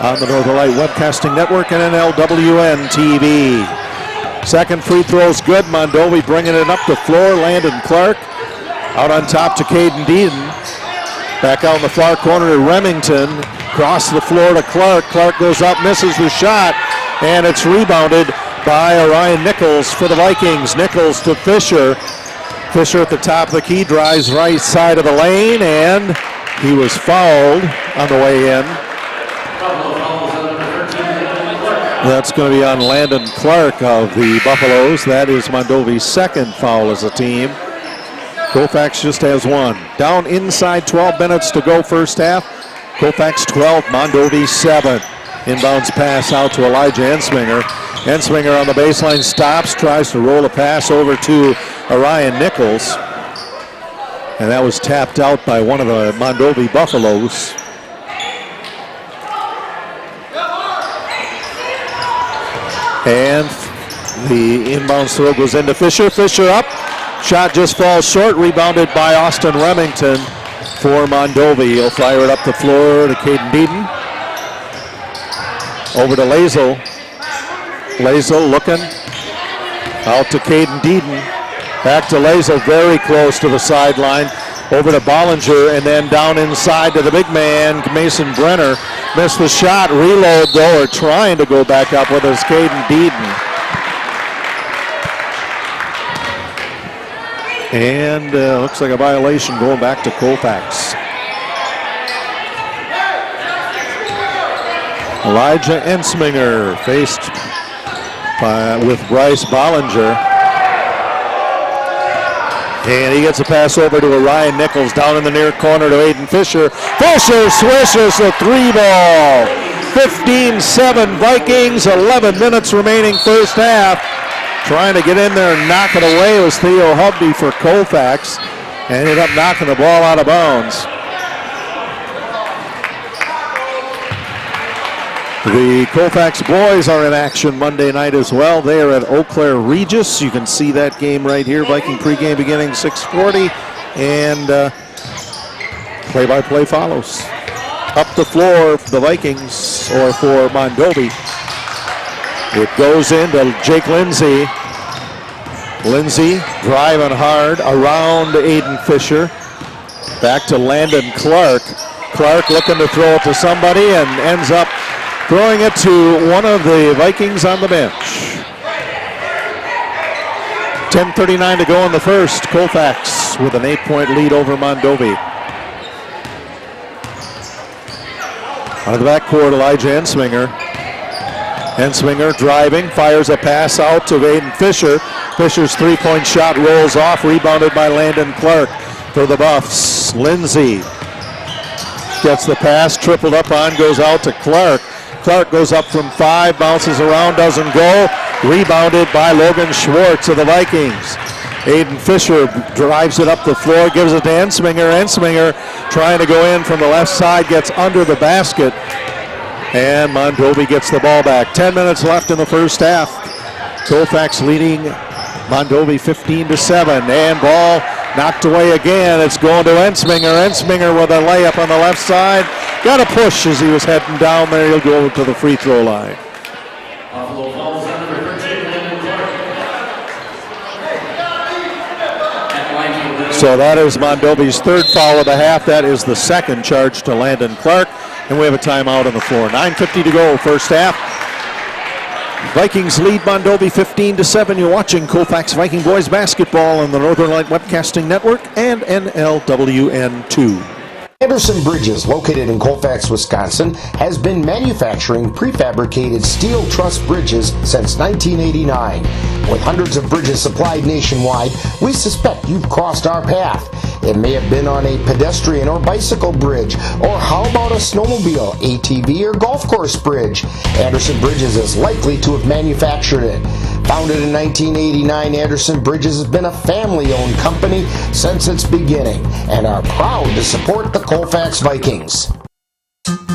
on the Northern Light Webcasting Network and NLWN TV. Second free throw is good. Mondovi bringing it up the floor. Landon Clark out on top to Caden Deaton. Back out in the far corner to Remington. Across the floor to Clark. Clark goes up, misses the shot, and it's rebounded by Orion Nichols for the Vikings. Nichols to Fisher. Fisher at the top of the key, drives right side of the lane, and he was fouled on the way in. That's going to be on Landon Clark of the Buffaloes. That is Mondovi's second foul as a team. Colfax just has one. Down inside, 12 minutes to go first half. Colfax 12, Mondovi 7. Inbounds pass out to Elijah Ensminger. Ensminger on the baseline stops, tries to roll a pass over to Orion Nichols. And that was tapped out by one of the Mondovi Buffaloes. And the inbounds throw goes into Fisher. Fisher up. Shot just falls short. Rebounded by Austin Remington for Mondovi. He'll fire it up the floor to Caden Deaton. Over to Lazel. Lazel looking. Out to Caden Deaton. Back to Lazel, very close to the sideline. Over to Bollinger, and then down inside to the big man, Mason Brenner. Missed the shot. Reload, though, or trying to go back up with us, Caden Deaton. And looks like a violation going back to Colfax. Elijah Ensminger faced with Bryce Bollinger. And he gets a pass over to Orion Nichols down in the near corner to Aiden Fisher. Fisher swishes the 3-ball. 15-7 Vikings, 11 minutes remaining first half. Trying to get in there and knock it away was Theo Hubby for Colfax. Ended up knocking the ball out of bounds. The Colfax boys are in action Monday night as well. They are at Eau Claire Regis. You can see that game right here. Viking pregame beginning 6:40. And play-by-play follows. Up the floor for the Vikings, or for Mondovi. It goes into Jake Lindsay. Lindsay driving hard around Aiden Fisher. Back to Landon Clark. Clark looking to throw it to somebody and ends up throwing it to one of the Vikings on the bench. 10:39 to go in the first. Colfax with an 8-point lead over Mondovi. Out of the backcourt, Elijah Ensminger. Ensminger driving, fires a pass out to Aiden Fisher. Fisher's three-point shot rolls off, rebounded by Landon Clark for the Buffs. Lindsay gets the pass, tripled up on, goes out to Clark. Clark goes up from 5, bounces around, doesn't go. Rebounded by Logan Schwartz of the Vikings. Aiden Fisher drives it up the floor, gives it to Ensminger. Ensminger trying to go in from the left side, gets under the basket. And Mondovi gets the ball back. 10 minutes left in the first half. Colfax leading Mondovi 15-7. And ball knocked away again. It's going to Ensminger. Ensminger with a layup on the left side. Got a push as he was heading down there. He'll go to the free throw line. So that is Mondovi's third foul of the half. That is the second charge to Landon Clark. And we have a timeout on the floor. 9:50 to go, first half. Vikings lead Mondovi 15-7. You're watching Colfax Viking Boys Basketball on the Northern Light Webcasting Network and NLWN2. Anderson Bridges, located in Colfax, Wisconsin, has been manufacturing prefabricated steel truss bridges since 1989. With hundreds of bridges supplied nationwide, we suspect you've crossed our path. It may have been on a pedestrian or bicycle bridge, or how about a snowmobile, ATV, or golf course bridge? Anderson Bridges is likely to have manufactured it. Founded in 1989, Anderson Bridges has been a family-owned company since its beginning and are proud to support the Colfax Vikings.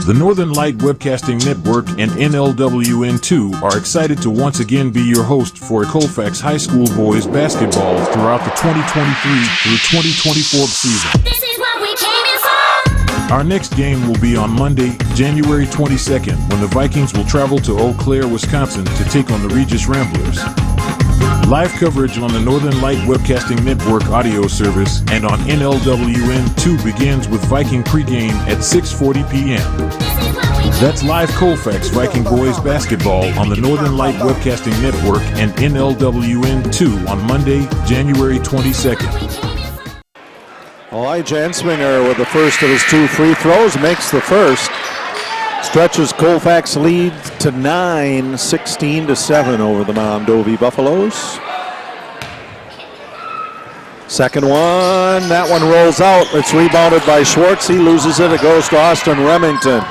The Northern Light Webcasting Network and NLWN2 are excited to once again be your host for Colfax High School Boys Basketball throughout the 2023 through 2024 season. This is what we came in for. Our next game will be on Monday, January 22nd, when the Vikings will travel to Eau Claire, Wisconsin to take on the Regis Ramblers. Live coverage on the Northern Light Webcasting Network audio service and on NLWN2 begins with Viking Pregame at 6:40 p.m. That's live Colfax Viking Boys Basketball on the Northern Light Webcasting Network and NLWN2 on Monday, January 22nd. Elijah Ensminger with the first of his 2 free throws, makes the first. Stretches Colfax lead to 9, 16-7 over the Mondovi Buffaloes. Second one, that one rolls out. It's rebounded by Schwartz. He loses it. It goes to Austin Remington.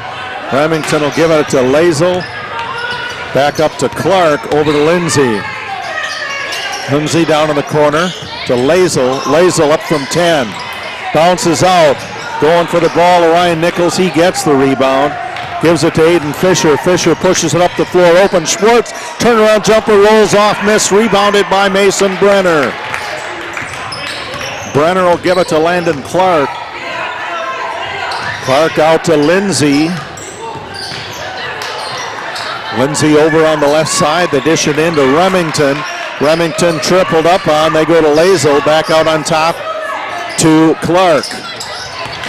Remington will give it to Lazel. Back up to Clark, over to Lindsay. Lindsay down in the corner to Lazel. Lazel up from 10. Bounces out. Going for the ball to Ryan Nichols. He gets the rebound. Gives it to Aiden Fisher. Fisher pushes it up the floor. Open Schwartz. Turnaround jumper rolls off. Miss. Rebounded by Mason Brenner. Brenner will give it to Landon Clark. Clark out to Lindsay. Lindsay over on the left side. They dish it into Remington. Remington tripled up on. They go to Lazel. Back out on top to Clark.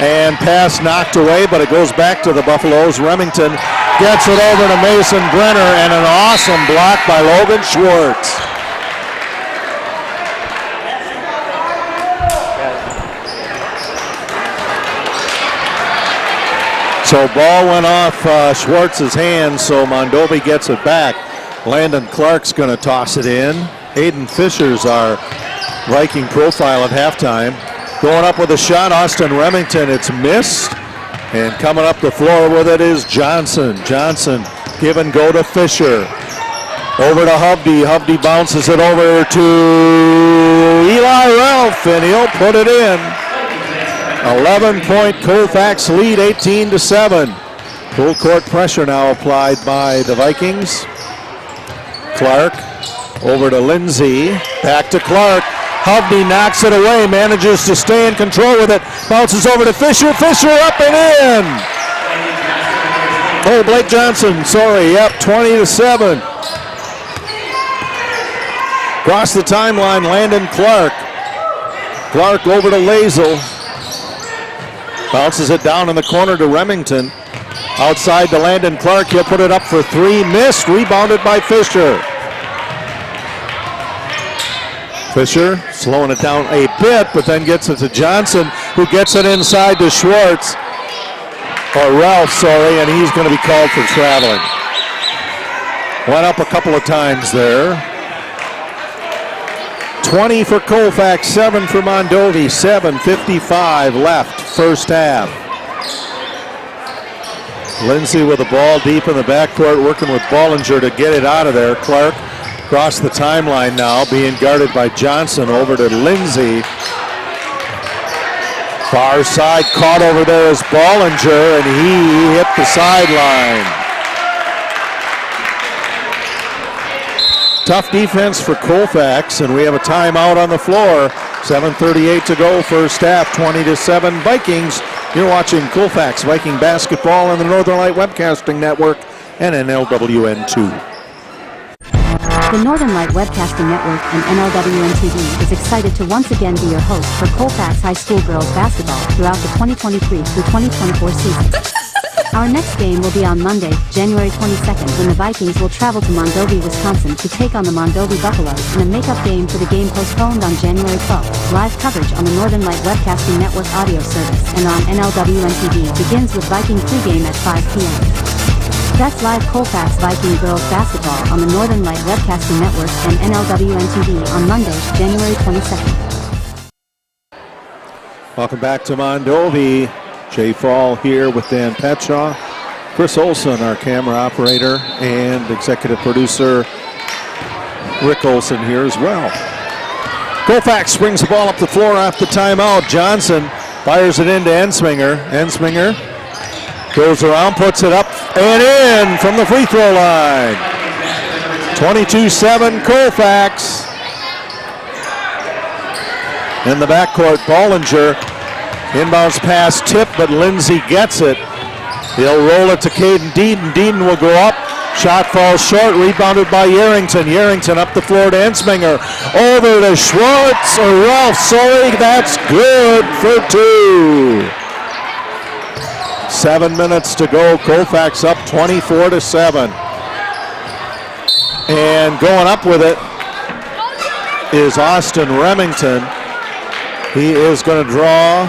And pass knocked away, but it goes back to the Buffaloes. Remington gets it over to Mason Brenner, and an awesome block by Logan Schwartz. So ball went off Schwartz's hands, so Mondovi gets it back. Landon Clark's going to toss it in. Aiden Fisher's our Viking profile at halftime. Going up with a shot, Austin Remington, it's missed. And coming up the floor with it is Johnson. Johnson, give and go to Fisher. Over to Hovde. Hovde bounces it over to Eli Ralph, and he'll put it in. 11-point Colfax lead, 18-7. Full court pressure now applied by the Vikings. Clark over to Lindsay. Back to Clark. Hovde knocks it away, manages to stay in control with it. Bounces over to Fisher. Fisher up and in. Oh, Blake Johnson, sorry. Yep, 20-7. Across the timeline, Landon Clark. Clark over to Lazel. Bounces it down in the corner to Remington. Outside to Landon Clark. He'll put it up for 3. Missed. Rebounded by Fisher. Fisher slowing it down a bit, but then gets it to Johnson, who gets it inside to Schwartz. Or Ralph, sorry, and he's going to be called for traveling. Went up a couple of times there. 20 for Colfax, 7 for Mondovi, 7:55 left, first half. Lindsay with the ball deep in the backcourt, working with Bollinger to get it out of there. Clark across the timeline now, being guarded by Johnson, over to Lindsay. Far side, caught over there is Bollinger, and he hit the sideline. Tough defense for Colfax, and we have a timeout on the floor. 7:38 to go, first half, 20-7 Vikings. You're watching Colfax Viking Basketball on the Northern Light Webcasting Network and NLWN2. The Northern Light Webcasting Network and NLWN TV is excited to once again be your host for Colfax High School Girls Basketball throughout the 2023 through 2024 season. Our next game will be on Monday, January 22nd, when the Vikings will travel to Mondovi, Wisconsin to take on the Mondovi Buffaloes in a makeup game for the game postponed on January 12th. Live coverage on the Northern Light Webcasting Network audio service and on NLWN TV begins with Viking Pregame at 5 p.m. That's live Colfax Viking Girls Basketball on the Northern Light Webcasting Network and NLWN TV on Monday, January 22nd. Welcome back to Mondovi. Jay Fall here with Dan Petshaw. Chris Olson, our camera operator, and executive producer Rick Olson here as well. Colfax brings the ball up the floor off the timeout. Johnson fires it into Ensminger. Ensminger Goes around, puts it up and in from the free throw line. 22-7 Colfax. In the backcourt, Bollinger. Inbounds pass tip, but Lindsay gets it. He'll roll it to Caden Deaton. Deaton will go up. Shot falls short, rebounded by Yarrington. Yarrington up the floor to Ensminger. Over to Schwartz, or Ralph, sorry, that's good for 2. 7 minutes to go, Colfax up 24-7. And going up with it is Austin Remington. He is going to draw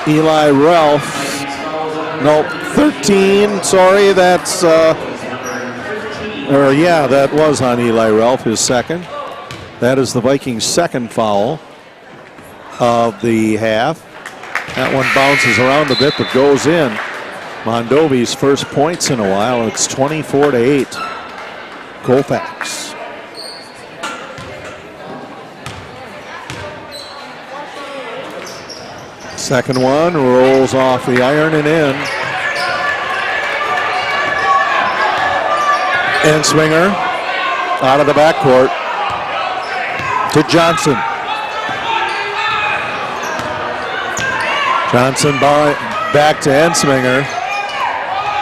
Eli Ralph. Nope, 13, sorry, that's, that was on Eli Ralph, his second. That is the Vikings' second foul of the half. That one bounces around a bit but goes in. Mondovi's first points in a while. It's 24-8. Colfax. Second one rolls off the iron and in. Ensminger out of the backcourt to Johnson. Johnson back to Ensminger.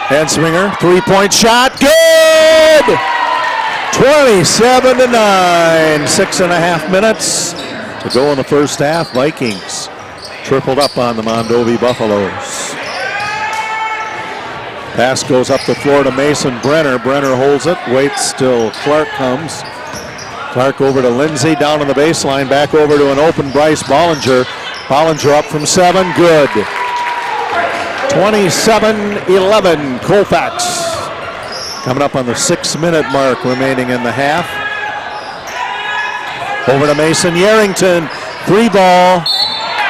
Ensminger, 3-point shot, good! 27-9, 6.5 minutes to go in the first half. Vikings tripled up on the Mondovi Buffaloes. Pass goes up the floor to Mason Brenner. Brenner holds it, waits till Clark comes. Clark over to Lindsay, down on the baseline, back over to an open Bryce Bollinger. Bollinger up from 7, good. 27-11, Colfax. Coming up on the 6-minute mark remaining in the half. Over to Mason Yarrington, 3-ball.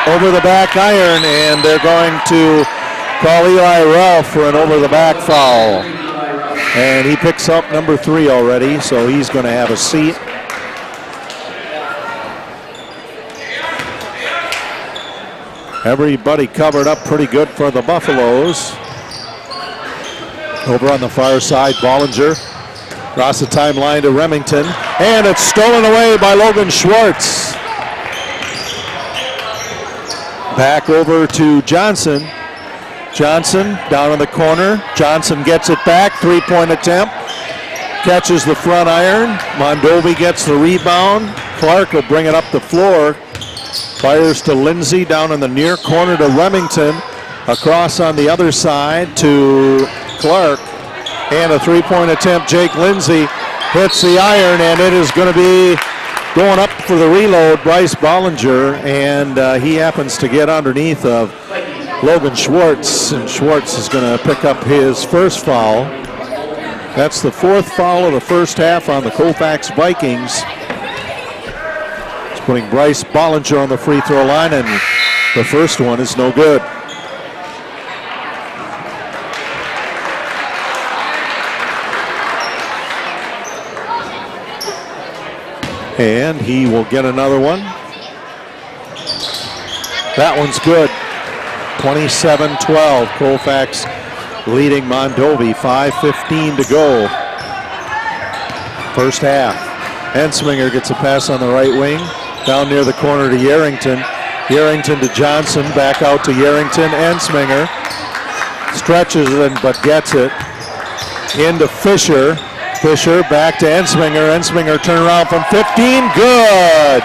Over the back iron, and they're going to call Eli Ralph for an over-the-back foul. And he picks up number 3 already, so he's going to have a seat. Everybody covered up pretty good for the Buffaloes. Over on the far side, Bollinger. Across the timeline to Remington, and it's stolen away by Logan Schwartz. Back over to Johnson. Johnson down in the corner. Johnson gets it back. 3-point attempt. Catches the front iron. Mondovi gets the rebound. Clark will bring it up the floor. Fires to Lindsay down in the near corner to Remington. Across on the other side to Clark. And a 3-point attempt. Jake Lindsay hits the iron, and it is going to be going up for the reload, Bryce Bollinger, and he happens to get underneath of Logan Schwartz, and Schwartz is going to pick up his first foul. That's the 4th foul of the first half on the Colfax Vikings. It's putting Bryce Bollinger on the free throw line, and the first one is no good. And he will get another one. That one's good. 27-12. Colfax leading Mondovi. 5:15 to go. First half. Ensminger gets a pass on the right wing. Down near the corner to Yarrington. Yarrington to Johnson. Back out to Yarrington. Ensminger stretches it but gets it. Into Fisher. Fisher back to Ensminger. Ensminger turn around from 15. Good.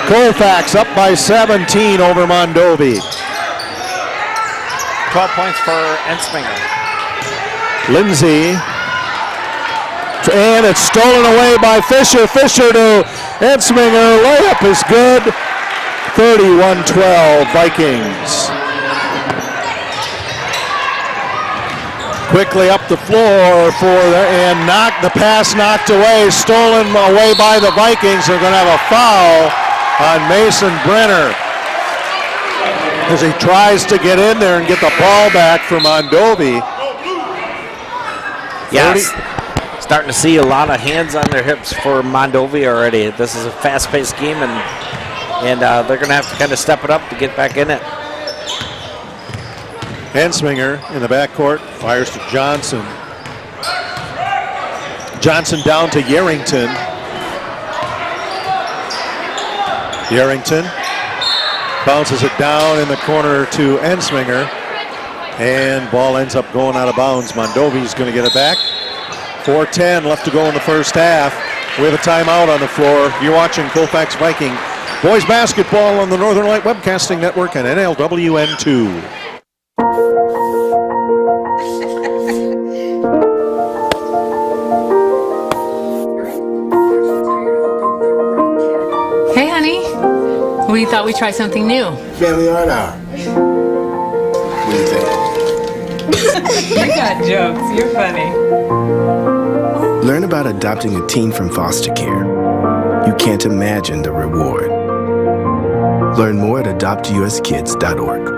Colfax up by 17 over Mondovi. 12 points for Ensminger. Lindsay. And it's stolen away by Fisher. Fisher to Ensminger. Layup is good. 31-12 Vikings. Quickly up the floor and the pass knocked away, stolen away by the Vikings. They're going to have a foul on Mason Brenner as he tries to get in there and get the ball back for Mondovi. Yes, starting to see a lot of hands on their hips for Mondovi already. This is a fast-paced game, and they're going to have to kind of step it up to get back in it. Ensminger in the backcourt, fires to Johnson. Johnson down to Yarrington. Yarrington bounces it down in the corner to Ensminger. And ball ends up going out of bounds. Mondovi's going to get it back. 4:10 left to go in the first half. We have a timeout on the floor. You're watching Colfax Viking Boys Basketball on the Northern Light Webcasting Network and NLWN 2. Hey, honey. We thought we'd try something new. Family art hour. What do you think? You got jokes. You're funny. Learn about adopting a teen from foster care. You can't imagine the reward. Learn more at adoptuskids.org.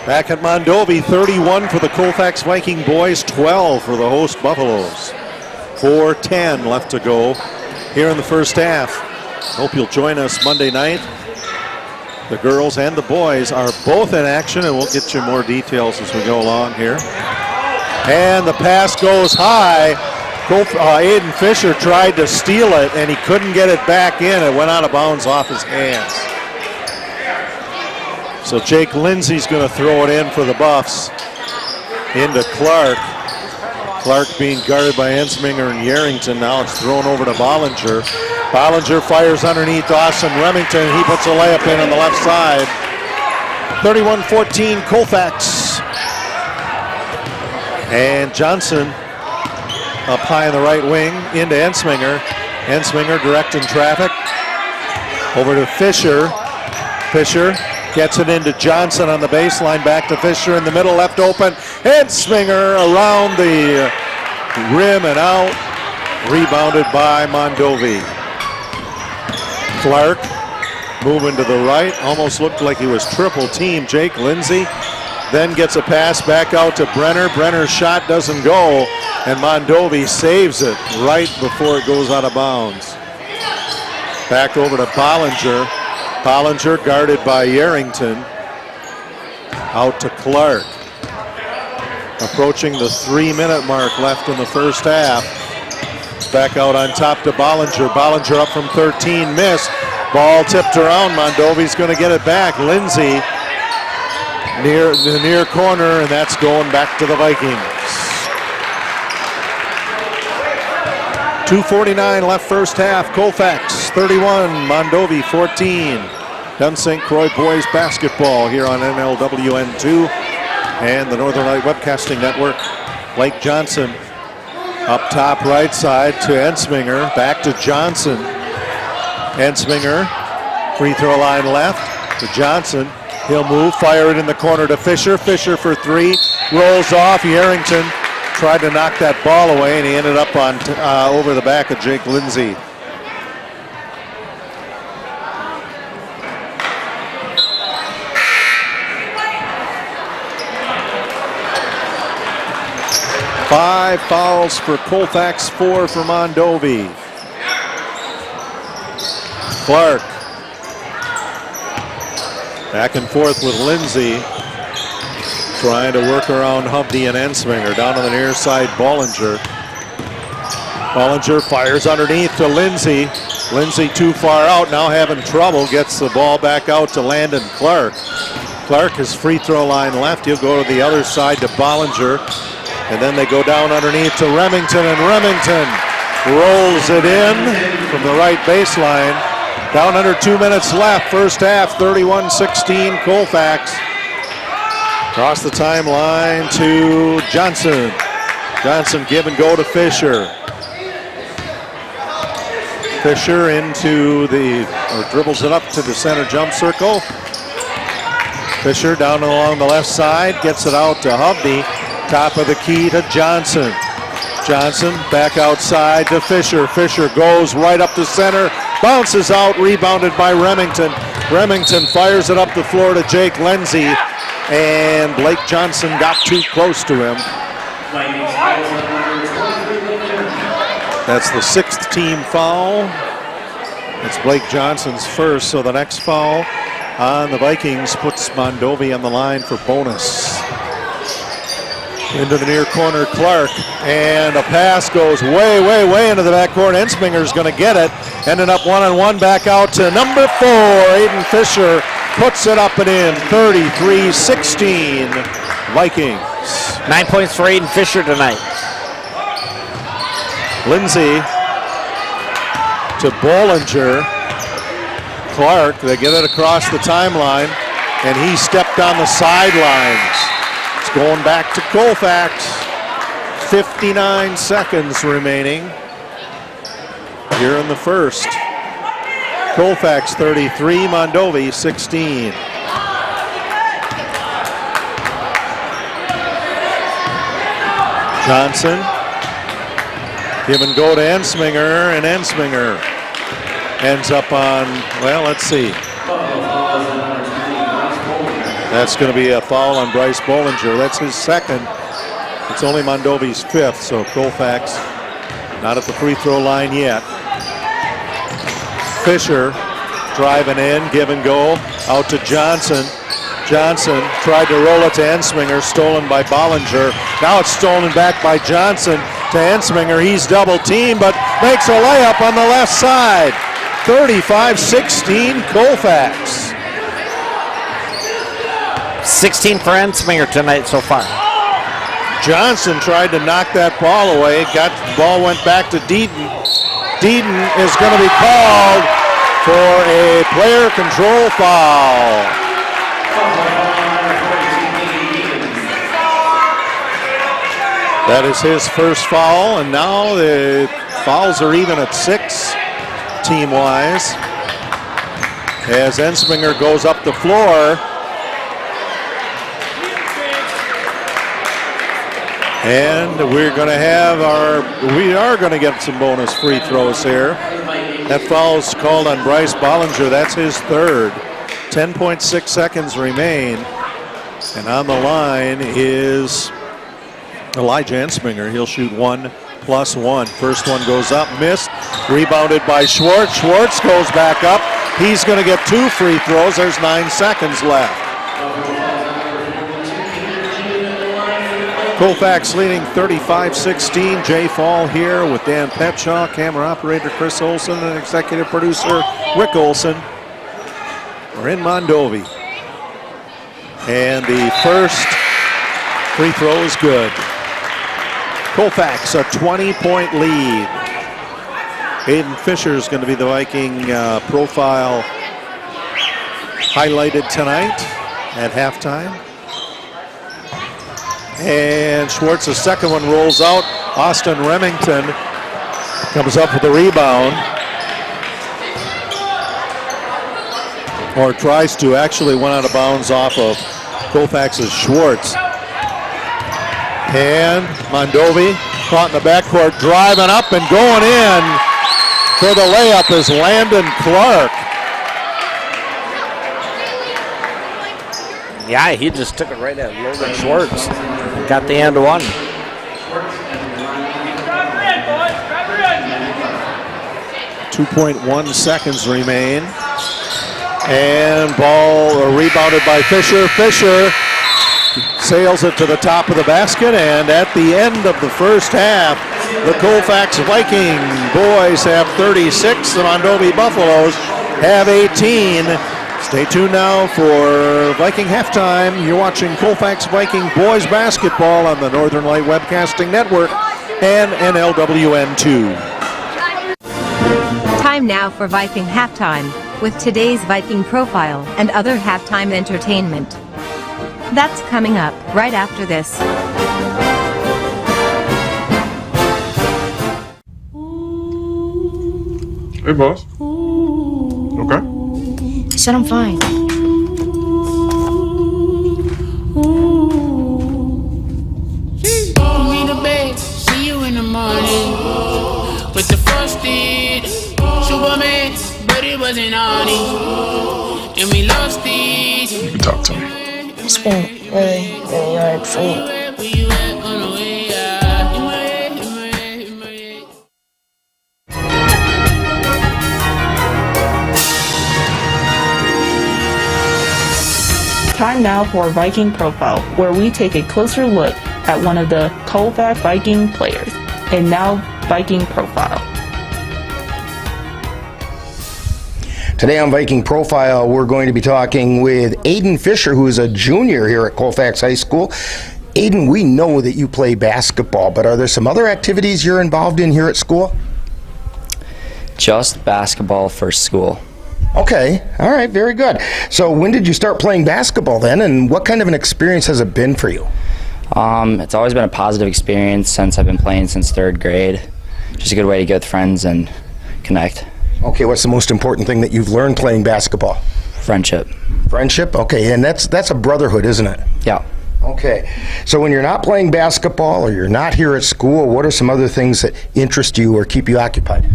Back at Mondovi, 31 for the Colfax Viking boys, 12 for the host Buffaloes. 4:10 left to go here in the first half. Hope you'll join us Monday night. The girls and the boys are both in action, and we'll get you more details as we go along here. And the pass goes high. Aiden Fisher tried to steal it, and he couldn't get it back in. It went out of bounds off his hands. So Jake Lindsay's going to throw it in for the Buffs into Clark. Clark being guarded by Ensminger and Yarrington. Now it's thrown over to Bollinger. Bollinger fires underneath Austin Remington. He puts a layup in on the left side. 31-14 Colfax. And Johnson up high in the right wing into Ensminger. Ensminger directing traffic. Over to Fisher. Fisher gets it into Johnson on the baseline. Back to Fisher in the middle, left open. Ensminger around the rim and out. Rebounded by Mondovi. Clark moving to the right. Almost looked like he was triple team. Jake Lindsay then gets a pass back out to Brenner. Brenner's shot doesn't go, and Mondovi saves it right before it goes out of bounds. Back over to Bollinger. Bollinger guarded by Yarrington. Out to Clark. Approaching the 3-minute mark left in the first half. Back out on top to Bollinger. Bollinger up from 13, miss. Ball tipped around. Mondovi's going to get it back. Lindsay near the near corner, and that's going back to the Vikings. 2:49 left first half. Colfax 31, Mondovi 14. Dunn St. Croix Boys Basketball here on NLWN 2 and the Northern Light Webcasting Network. Blake Johnson up top right side to Ensminger. Back to Johnson. Ensminger, free throw line left to Johnson. He'll move, fire it in the corner to Fisher. Fisher for three, rolls off. Yarrington tried to knock that ball away, and he ended up on over the back of Jake Lindsay. Five fouls for Colfax, 4 for Mondovi. Clark back and forth with Lindsay, trying to work around Hovde and Ensminger. Down on the near side, Bollinger. Bollinger fires underneath to Lindsay. Lindsay too far out, now having trouble. Gets the ball back out to Landon Clark. Clark is free throw line left. He'll go to the other side to Bollinger. And then they go down underneath to Remington, and Remington rolls it in from the right baseline. Down under 2 minutes left, first half, 31-16 Colfax. Across the timeline to Johnson. Johnson give and go to Fisher. Fisher dribbles it up to the center jump circle. Fisher down along the left side, gets it out to Hovde. Top of the key to Johnson. Johnson back outside to Fisher. Fisher goes right up the center, bounces out, rebounded by Remington. Remington fires it up the floor to Jake Lindsay, and Blake Johnson got too close to him. That's the 6th team foul. It's Blake Johnson's first, so the next foul on the Vikings puts Mondovi on the line for bonus. Into the near corner, Clark, and a pass goes way into the backcourt. Ensminger's going to get it. Ended up one-on-one, back out to number 4. Aiden Fisher puts it up and in. 33-16, Vikings. 9 points for Aiden Fisher tonight. Lindsay to Bollinger. Clark, they get it across the timeline, and he stepped on the sidelines. It's going back to Colfax. 59 seconds remaining here in the first. Colfax 33, Mondovi 16. Johnson. Give and go to Ensminger, and Ensminger ends up on, well, let's see. That's going to be a foul on Bryce Bollinger. That's his second. It's only Mondovi's fifth, so Colfax not at the free throw line yet. Fisher driving in, give and go, out to Johnson. Johnson tried to roll it to Ensminger, stolen by Bollinger. Now it's stolen back by Johnson to Ensminger. He's double teamed, but makes a layup on the left side. 35-16 Colfax. 16 for Ensminger tonight so far. Johnson tried to knock that ball away. The ball went back to Deaton. Deaton is going to be called for a player control foul. That is his first foul, and now the fouls are even at 6 team-wise. As Ensminger goes up the floor. And we are going to get some bonus free throws here. That foul's called on Bryce Bollinger. That's his third. 10.6 seconds remain. And on the line is Elijah Ensminger. He'll shoot 1+1. First one goes up, missed. Rebounded by Schwartz. Schwartz goes back up. He's going to get 2 free throws. There's 9 seconds left. Colfax leading 35-16. Jay Fall here with Dan Petshaw, camera operator Chris Olson, and executive producer Rick Olson. We're in Mondovi. And the first free throw is good. Colfax a 20-point lead. Aiden Fisher is going to be the Viking profile highlighted tonight at halftime. And Schwartz's second one rolls out. Austin Remington comes up with the rebound. Or tries to, actually went out of bounds off of Colfax's Schwartz. And Mondovi caught in the backcourt, driving up and going in for the layup is Landon Clark. Yeah, he just took it right at Logan Schwartz. Got the end one. .1 seconds remain. And ball rebounded by Fisher. Fisher sails it to the top of the basket. And at the end of the first half, the Colfax Viking boys have 36. The Mondovi Buffaloes have 18. Stay tuned now for Viking halftime. You're watching Colfax Viking Boys Basketball on the Northern Light Webcasting Network and NLWN 2. Time now for Viking halftime, with today's Viking profile and other halftime entertainment. That's coming up right after this. Hey, boss. Okay. I said I'm fine. Me the babe, see you in the morning. With the frosted Superman, but it wasn't on it. And we lost it. You can talk to me. It's been really hard for me. Time now for Viking Profile, where we take a closer look at one of the Colfax Viking players. And now, Viking Profile. Today on Viking Profile, we're going to be talking with Aiden Fisher, who is a junior here at Colfax High School. Aiden, we know that you play basketball, but are there some other activities you're involved in here at school? Just basketball for school. Okay, all right, very good. So when did you start playing basketball then, and what kind of an experience has it been for you? It's always been a positive experience since I've been playing since 3rd grade. Just a good way to get with friends and connect. Okay, what's the most important thing that you've learned playing basketball? Friendship. Friendship? Okay, and that's a brotherhood, isn't it? Yeah. Okay, so when you're not playing basketball or you're not here at school, what are some other things that interest you or keep you occupied?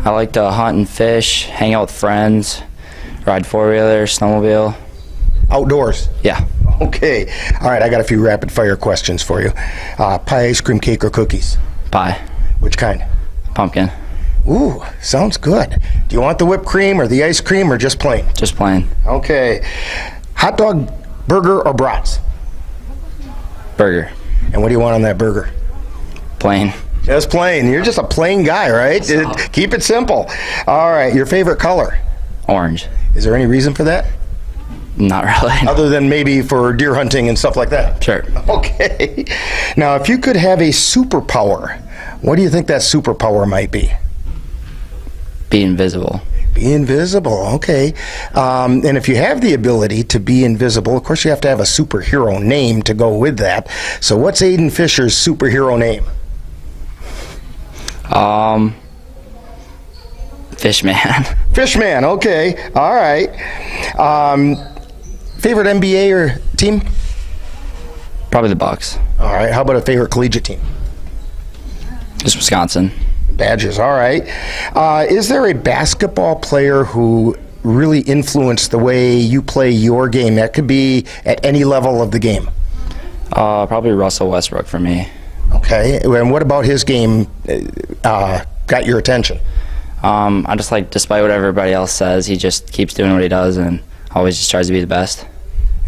I like to hunt and fish, hang out with friends, ride 4-wheeler, snowmobile. Outdoors? Yeah. Okay, all right, I got a few rapid fire questions for you. Pie, ice cream, cake, or cookies? Pie. Which kind? Pumpkin. Ooh, sounds good. Do you want the whipped cream or the ice cream or just plain? Just plain. Okay. Hot dog, burger, or brats? Burger. And what do you want on that burger? Plain. Just plain. You're just a plain guy, right? Keep it simple. All right, your favorite color? Orange. Is there any reason for that? Not really. Other than maybe for deer hunting and stuff like that? Sure. Okay. Now, if you could have a superpower, what do you think that superpower might be? Be invisible. Be invisible, okay. And if you have the ability to be invisible, of course you have to have a superhero name to go with that. So what's Aiden Fisher's superhero name? Fishman. Fishman, okay. All right. Favorite NBA or team? Probably the Bucks. All right. How about a favorite collegiate team? Just Wisconsin. Badgers, all right. Is there a basketball player who really influenced the way you play your game? That could be at any level of the game. Probably Russell Westbrook for me. Okay, and what about his game got your attention? I just like, despite what everybody else says, he just keeps doing what he does and always just tries to be the best.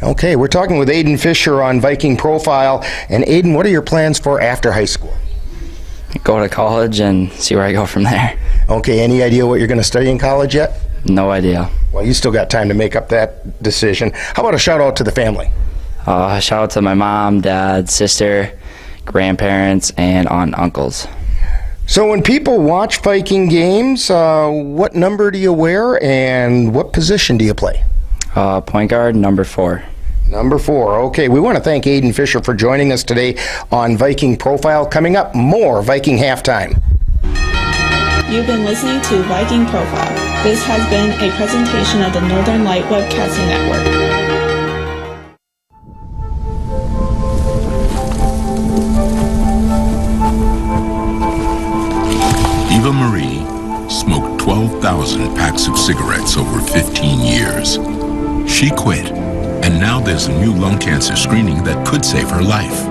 Okay, we're talking with Aiden Fisher on Viking Profile. And Aiden, what are your plans for after high school? Go to college and see where I go from there. Okay, any idea what you're going to study in college yet? No idea. Well, you still got time to make up that decision. How about a shout out to the family? Shout out to my mom, dad, sister, grandparents, and aunt and uncles. So when people watch Viking games, what number do you wear and what position do you play? Point guard, number 4. Number 4. Okay, we want to thank Aiden Fisher for joining us today on Viking Profile. Coming up, more Viking Halftime. You've been listening to Viking Profile. This has been a presentation of the Northern Light Webcasting Network. Eva Marie smoked 12,000 packs of cigarettes over 15 years. She quit, and now there's a new lung cancer screening that could save her life.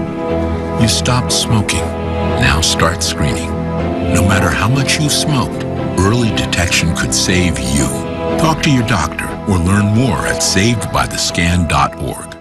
You stopped smoking. Now start screening. No matter how much you smoked, early detection could save you. Talk to your doctor or learn more at savedbythescan.org.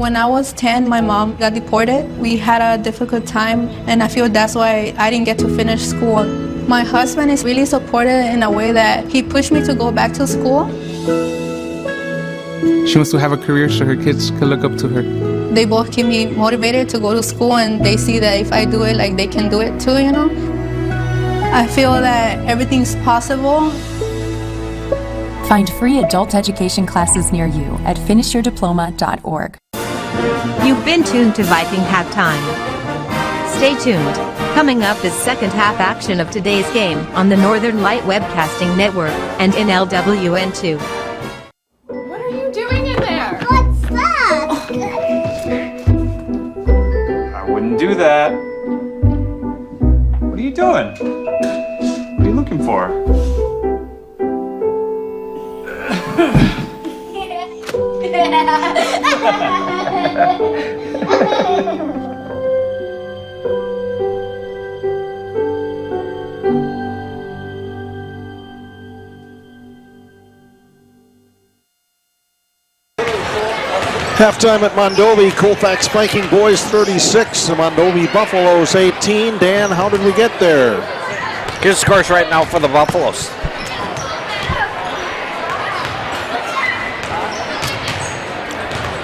When I was 10, my mom got deported. We had a difficult time, and I feel that's why I didn't get to finish school. My husband is really supportive in a way that he pushed me to go back to school. She wants to have a career so her kids can look up to her. They both keep me motivated to go to school, and they see that if I do it, like, they can do it too, you know? I feel that everything's possible. Find free adult education classes near you at finishyourdiploma.org. You've been tuned to Viking Halftime. Stay tuned. Coming up is second half action of today's game on the Northern Light Webcasting Network and NLWN2. What are you doing in there? What's that? I wouldn't do that. What are you doing? What are you looking for? Halftime at Mondovi, Colfax Viking Boys 36, the Mondovi Buffaloes 18. Dan, how did we get there? Good scores right now for the Buffaloes.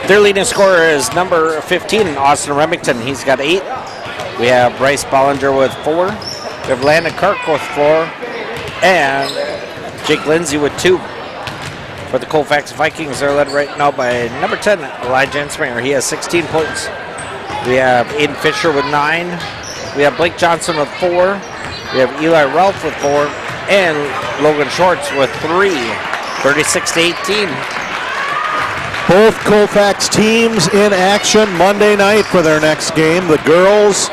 Their leading scorer is number 15, Austin Remington. He's got 8. We have Bryce Bollinger with 4. We have Landon Kirk with 4. And Jake Lindsay with 2. For the Colfax Vikings, they're led right now by number 10, Elijah Ensminger. He has 16 points. We have Aiden Fisher with 9. We have Blake Johnson with 4. We have Eli Ralph with 4. And Logan Schwartz with 3. 36-18. Both Colfax teams in action Monday night for their next game. The girls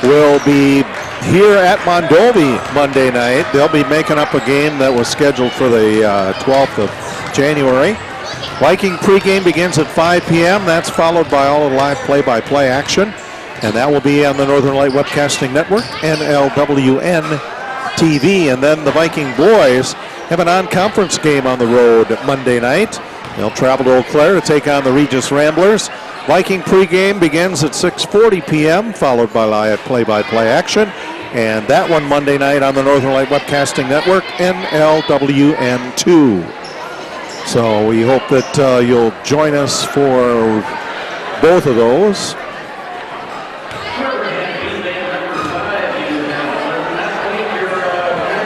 will be here at Mondovi Monday night. They'll be making up a game that was scheduled for the 12th of January. Viking pregame begins at 5 p.m. That's followed by all the live play-by-play action. And that will be on the Northern Light Webcasting Network, NLWN TV. And then the Viking boys have an on-conference game on the road Monday night. They'll travel to Eau Claire to take on the Regis Ramblers. Viking pregame begins at 6:40 p.m., followed by live play-by-play action. And that one Monday night on the Northern Light Webcasting Network, NLWN2. So we hope that you'll join us for both of those.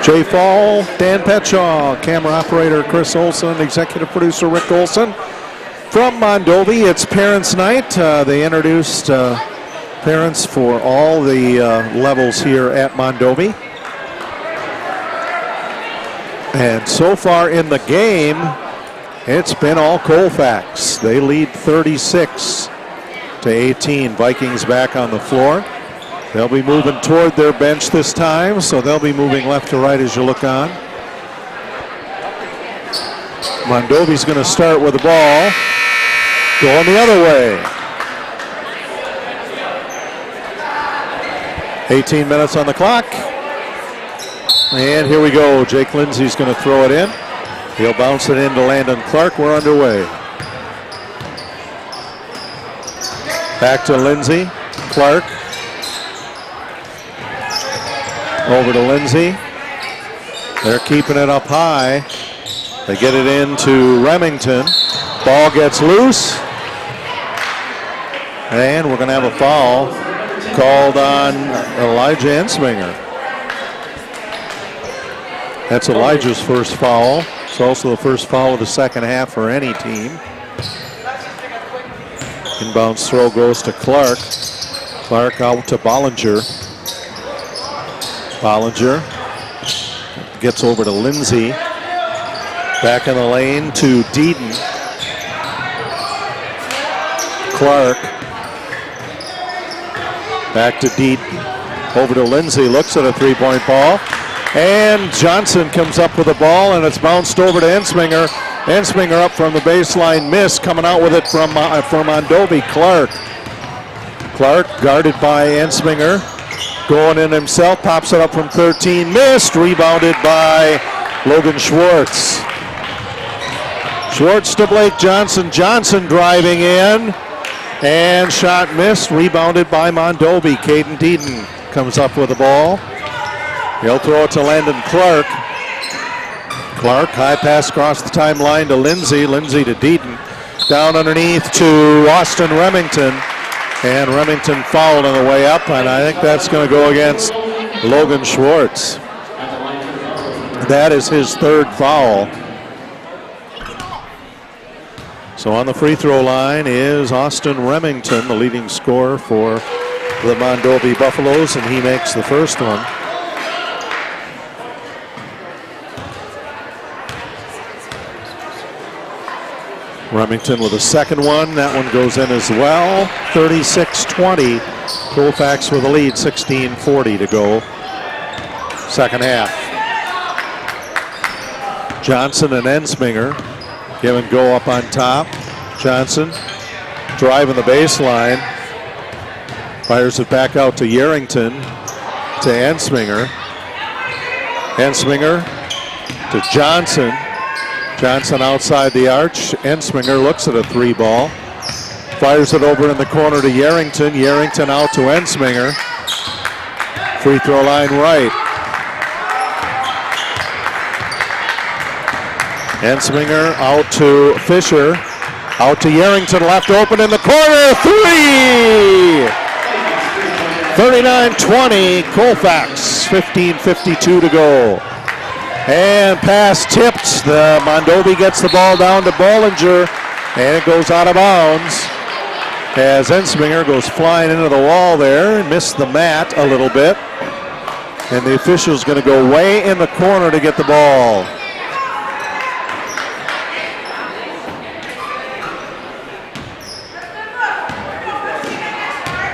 Jay Fall, Dan Petshaw, camera operator Chris Olson, executive producer Rick Olson. From Mondovi, it's Parents' Night. They introduced parents for all the levels here at Mondovi. And so far in the game, it's been all Colfax. They lead 36-18. Vikings back on the floor. They'll be moving toward their bench this time, so they'll be moving left to right as you look on. Mondovi's going to start with the ball. Going the other way. 18 minutes on the clock. And here we go. Jake Lindsay's going to throw it in. He'll bounce it into Landon Clark. We're underway. Back to Lindsay. Clark. Over to Lindsay. They're keeping it up high. They get it into Remington. Ball gets loose. And we're going to have a foul called on Elijah Ensminger. That's Elijah's first foul. It's also the first foul of the second half for any team. Inbounds throw goes to Clark. Clark out to Bollinger. Bollinger gets over to Lindsay. Back in the lane to Deaton. Clark. Back to Deaton. Over to Lindsay. Looks at a three-point ball. And Johnson comes up with the ball, and it's bounced over to Ensminger. Ensminger up from the baseline. Miss. Coming out with it from Mondovi. Clark. Clark guarded by Ensminger. Going in himself. Pops it up from 13. Missed. Rebounded by Logan Schwartz. Schwartz to Blake Johnson. Johnson driving in. And shot missed, rebounded by Mondovi. Caden Deaton comes up with the ball. He'll throw it to Landon Clark. Clark, high pass across the timeline to Lindsay. Lindsay to Deaton. Down underneath to Austin Remington. And Remington fouled on the way up, and I think that's going to go against Logan Schwartz. That is his third foul. So on the free throw line is Austin Remington, the leading scorer for the Mondovi Buffaloes, and he makes the first one. Remington with a second one. That one goes in as well. 36-20. Colfax with a lead, 16:40 to go. Second half. Johnson and Ensminger give and go up on top. Johnson driving the baseline. Fires it back out to Yerington, to Ensminger. Ensminger to Johnson. Johnson outside the arch. Ensminger looks at a three ball. Fires it over in the corner to Yerington. Yerington out to Ensminger. Free throw line right. Ensminger out to Fisher. Out to Yerington, left open in the corner. Three! 39-20, Colfax, 15:52 to go. And pass tipped. The Mondovi gets the ball down to Bollinger, and it goes out of bounds as Ensminger goes flying into the wall there and missed the mat a little bit. And the official's going to go way in the corner to get the ball.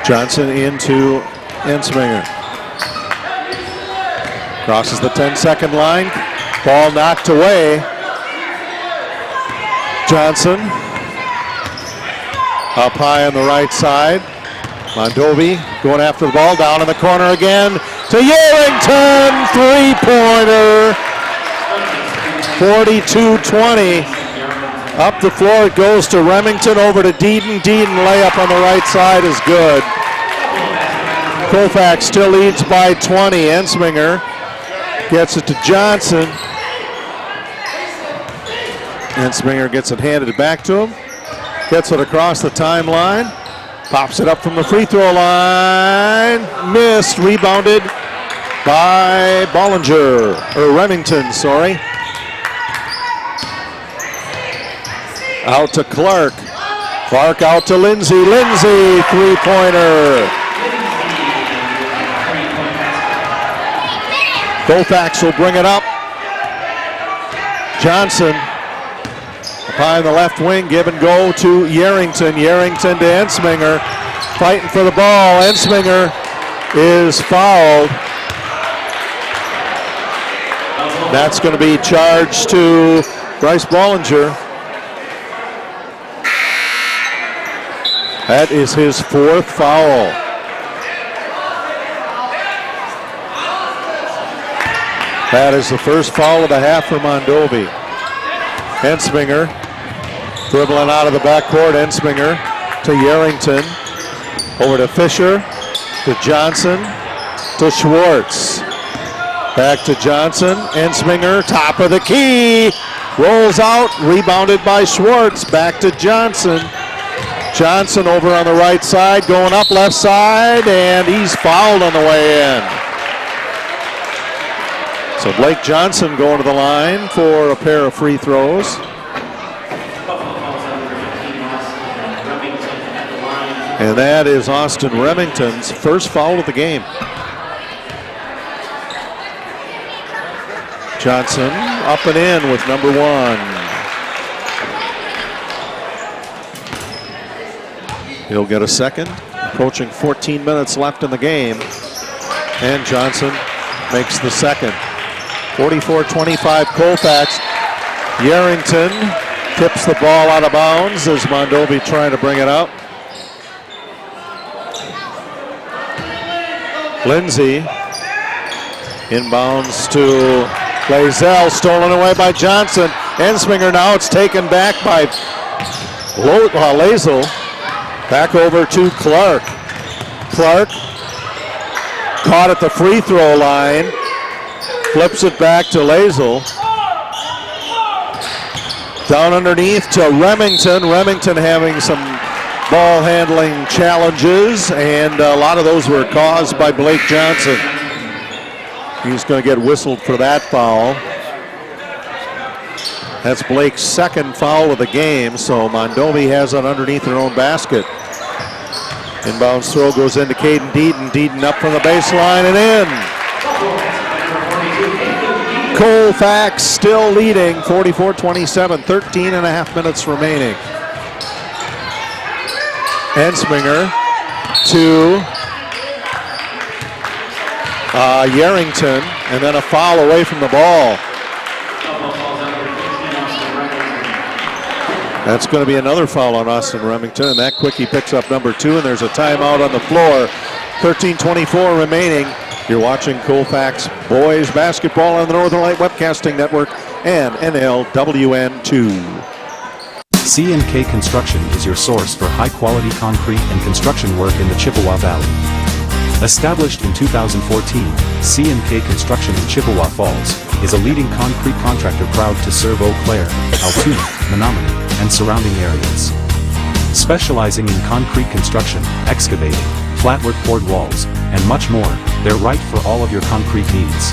Johnson into Ensminger. Crosses the 10-second line. Ball knocked away. Johnson up high on the right side. Mondovi going after the ball. Down in the corner again to Yerington. Three-pointer. 42-20. Up the floor it goes to Remington, over to Deaton. Deaton layup on the right side is good. Colfax still leads by 20. Ensminger gets it to Johnson. Ensminger gets it handed back to him. Gets it across the timeline. Pops it up from the free throw line. Missed. Rebounded by Bollinger. Or Remington, sorry. Out to Clark. Clark out to Lindsay. Lindsay, three-pointer. Colfax will bring it up. Johnson up high in the left wing, give and go to Yerington. Yerington to Ensminger, fighting for the ball. Ensminger is fouled. That's going to be charged to Bryce Bollinger. That is his fourth foul. That is the first foul of the half for Mondovi. Ensminger dribbling out of the backcourt. Ensminger to Yerington. Over to Fisher. To Johnson. To Schwartz. Back to Johnson. Ensminger, top of the key. Rolls out. Rebounded by Schwartz. Back to Johnson. Johnson over on the right side. Going up left side. And he's fouled on the way in. So Blake Johnson going to the line for a pair of free throws. And that is Austin Remington's first foul of the game. Johnson up and in with number one. He'll get a second. Approaching 14 minutes left in the game. And Johnson makes the second. 44-25 Colfax. Yerington tips the ball out of bounds as Mondovi trying to bring it up. Lindsay inbounds to Lazell, stolen away by Johnson. Ensminger now, it's taken back by Lazel. Back over to Clark. Clark caught at the free throw line. Flips it back to Lazel. Down underneath to Remington. Remington having some ball handling challenges, and a lot of those were caused by Blake Johnson. He's going to get whistled for that foul. That's Blake's second foul of the game, so Mondovi has it underneath their own basket. Inbounds throw goes into Caden Deaton. Deaton up from the baseline and in. Colfax still leading 44-27, 13 and a half minutes remaining. Ensminger to Yarrington, and then a foul away from the ball. That's going to be another foul on Austin Remington, and that quickie picks up number 2, and there's a timeout on the floor. 13:24 remaining. You're watching Colfax Boys Basketball on the Northern Light Webcasting Network and NLWN2. C&K Construction is your source for high-quality concrete and construction work in the Chippewa Valley. Established in 2014, C&K Construction in Chippewa Falls is a leading concrete contractor proud to serve Eau Claire, Altoona, Menominee, and surrounding areas. Specializing in concrete construction, excavating, flatwork poured walls, and much more, they're right for all of your concrete needs.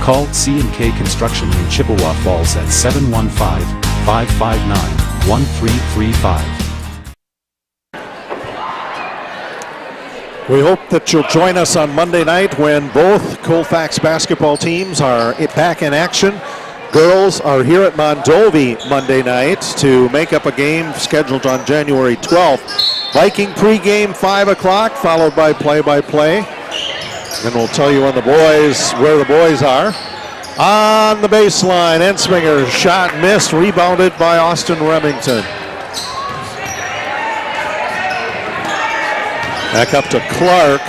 Call C&K Construction in Chippewa Falls at 715-559-1335. We hope that you'll join us on Monday night when both Colfax basketball teams are back in action. Girls are here at Mondovi Monday night to make up a game scheduled on January 12th. Viking pregame 5 o'clock, followed by play-by-play. Then we'll tell you when where the boys are. On the baseline, Ensminger shot missed, rebounded by Austin Remington. Back up to Clark.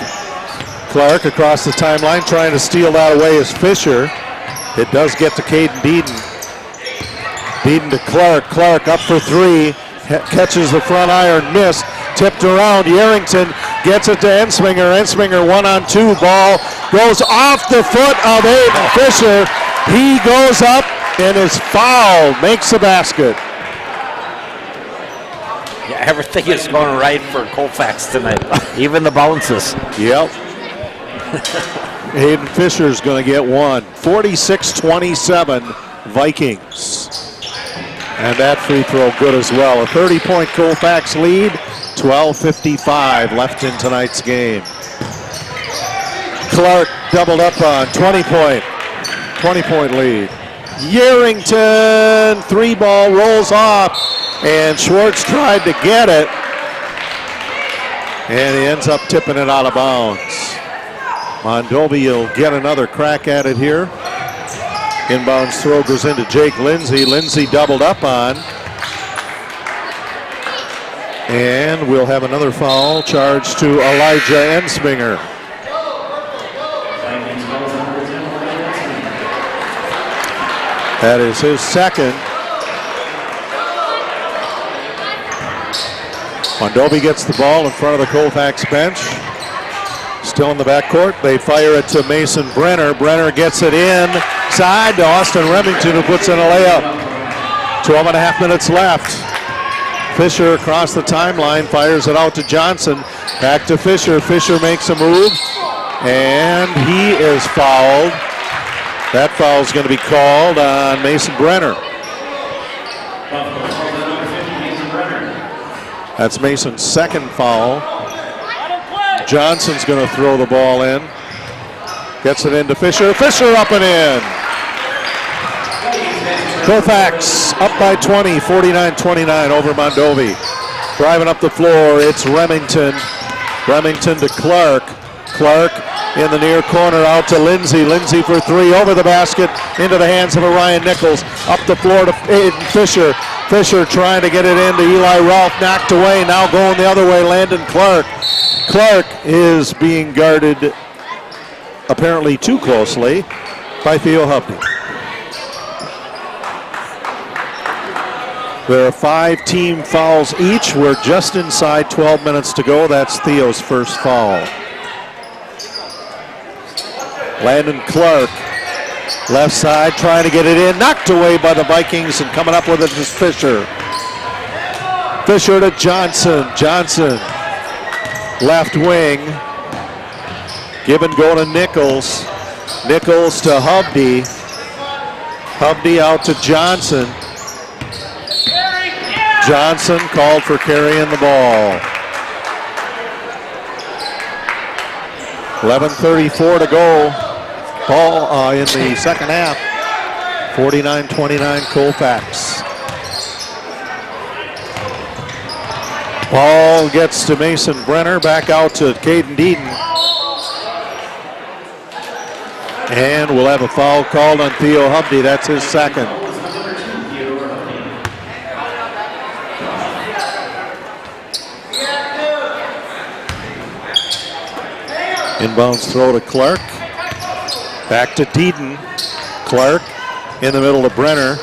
Clark across the timeline, trying to steal that away is Fisher. It does get to Caden Deaton. Deaton to Clark. Clark up for 3. Catches the front iron, missed. Tipped around. Yarrington gets it to Ensminger. Ensminger 1-on-2 ball. Goes off the foot of Aiden Fisher. He goes up and is fouled. Makes the basket. Yeah, everything is going right for Colfax tonight. Even the bounces. Yep. Aiden Fisher's going to get one. 46-27 Vikings. And that free throw good as well. A 30-point Colfax lead. 12:55 left in tonight's game. Clark doubled up on 20-point lead. Yarrington, 3-ball rolls off, and Schwartz tried to get it, and he ends up tipping it out of bounds. Mondovi will get another crack at it here. Inbounds throw goes into Jake Lindsay. Lindsay doubled up on. And we'll have another foul charged to Elijah Ensminger. That is his second. Mondovi gets the ball in front of the Colfax bench. Still in the backcourt. They fire it to Mason Brenner. Brenner gets it inside to Austin Remington, who puts in a layup. 12 and a half minutes left. Fisher across the timeline, fires it out to Johnson. Back to Fisher. Fisher makes a move, and he is fouled. That foul is going to be called on Mason Brenner. That's Mason's second foul. Johnson's going to throw the ball in. Gets it into Fisher. Fisher up and in. Colfax up by 20, 49-29 over Mondovi. Driving up the floor, it's Remington. Remington to Clark. Clark in the near corner, out to Lindsay. Lindsay for 3, over the basket, into the hands of Orion Nichols. Up the floor to Aiden Fisher. Fisher trying to get it into Eli Ralph, knocked away. Now going the other way, Landon Clark. Clark is being guarded apparently too closely by Theo Hubney. There are 5 team fouls each. We're just inside 12 minutes to go. That's Theo's first foul. Landon Clark, left side, trying to get it in. Knocked away by the Vikings, and coming up with it is Fisher. Fisher to Johnson. Johnson, left wing. Give and go to Nichols. Nichols to Hubdy. Hubdy out to Johnson. Johnson called for carrying the ball. 11:34 to go. Ball in the second half. 49-29 Colfax. Ball gets to Mason Brenner. Back out to Caden Deaton. And we'll have a foul called on Theo Hubdy. That's his second. Inbounds throw to Clark. Back to Deaton. Clark in the middle to Brenner.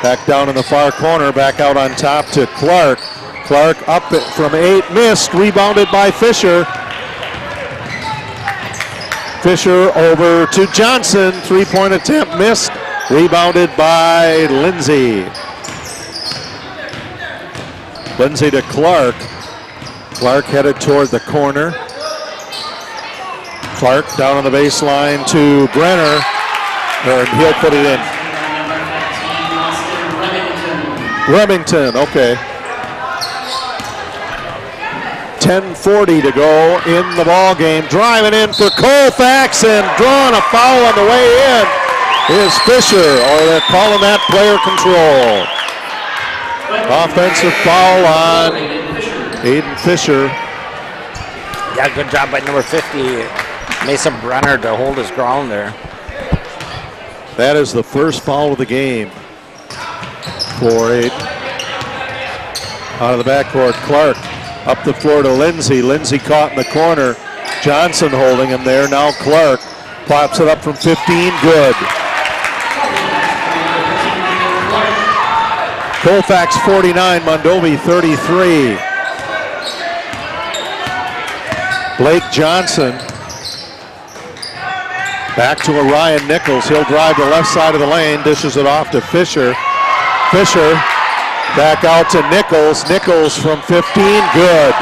Back down in the far corner. Back out on top to Clark. Clark up it from 8. Missed. Rebounded by Fisher. Fisher over to Johnson. 3-point attempt missed. Rebounded by Lindsay. Lindsay to Clark. Clark headed toward the corner. Clark down on the baseline to Brenner, and he'll put it in. Remington, okay. 10:40 to go in the ball game. Driving in for Colfax and drawing a foul on the way in is Fisher, or they're calling that player control. Offensive foul on Aiden Fisher. Yeah, good job by number 50. Mason Brenner to hold his ground there. That is the first foul of the game for Aiden. Out of the backcourt, Clark up the floor to Lindsay. Lindsay caught in the corner. Johnson holding him there. Now Clark pops it up from 15. Good. Colfax 49, Mondovi 33. Blake Johnson. Back to Orion Nichols. He'll drive the left side of the lane, dishes it off to Fisher. Fisher back out to Nichols. Nichols from 15, good.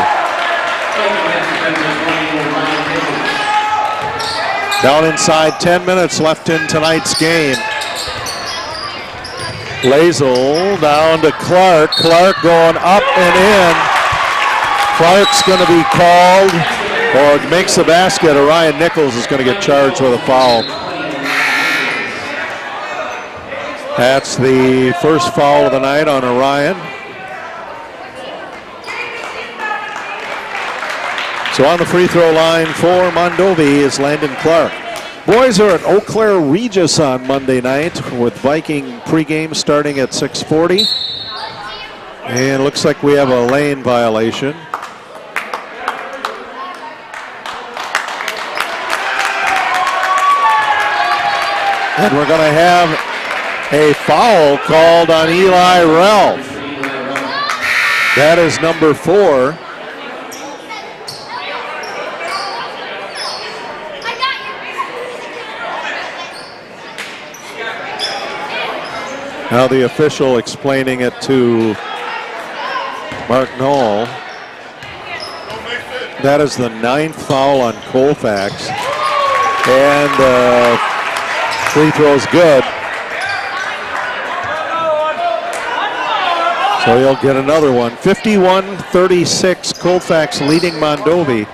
Down inside, 10 minutes left in tonight's game. Lazel down to Clark. Clark going up and in. Clark's going to be called, or makes the basket. Orion Nichols is going to get charged with a foul. That's the first foul of the night on Orion. So on the free throw line for Mondovi is Landon Clark. Boys are at Eau Claire Regis on Monday night with Viking pregame starting at 6:40. And it looks like we have a lane violation. And we're going to have a foul called on Eli Ralph. That is number 4. Now the official explaining it to Mark Knoll. That is the 9th foul on Colfax. And free throw's good. So he'll get another one. 51-36, Colfax leading Mondovi.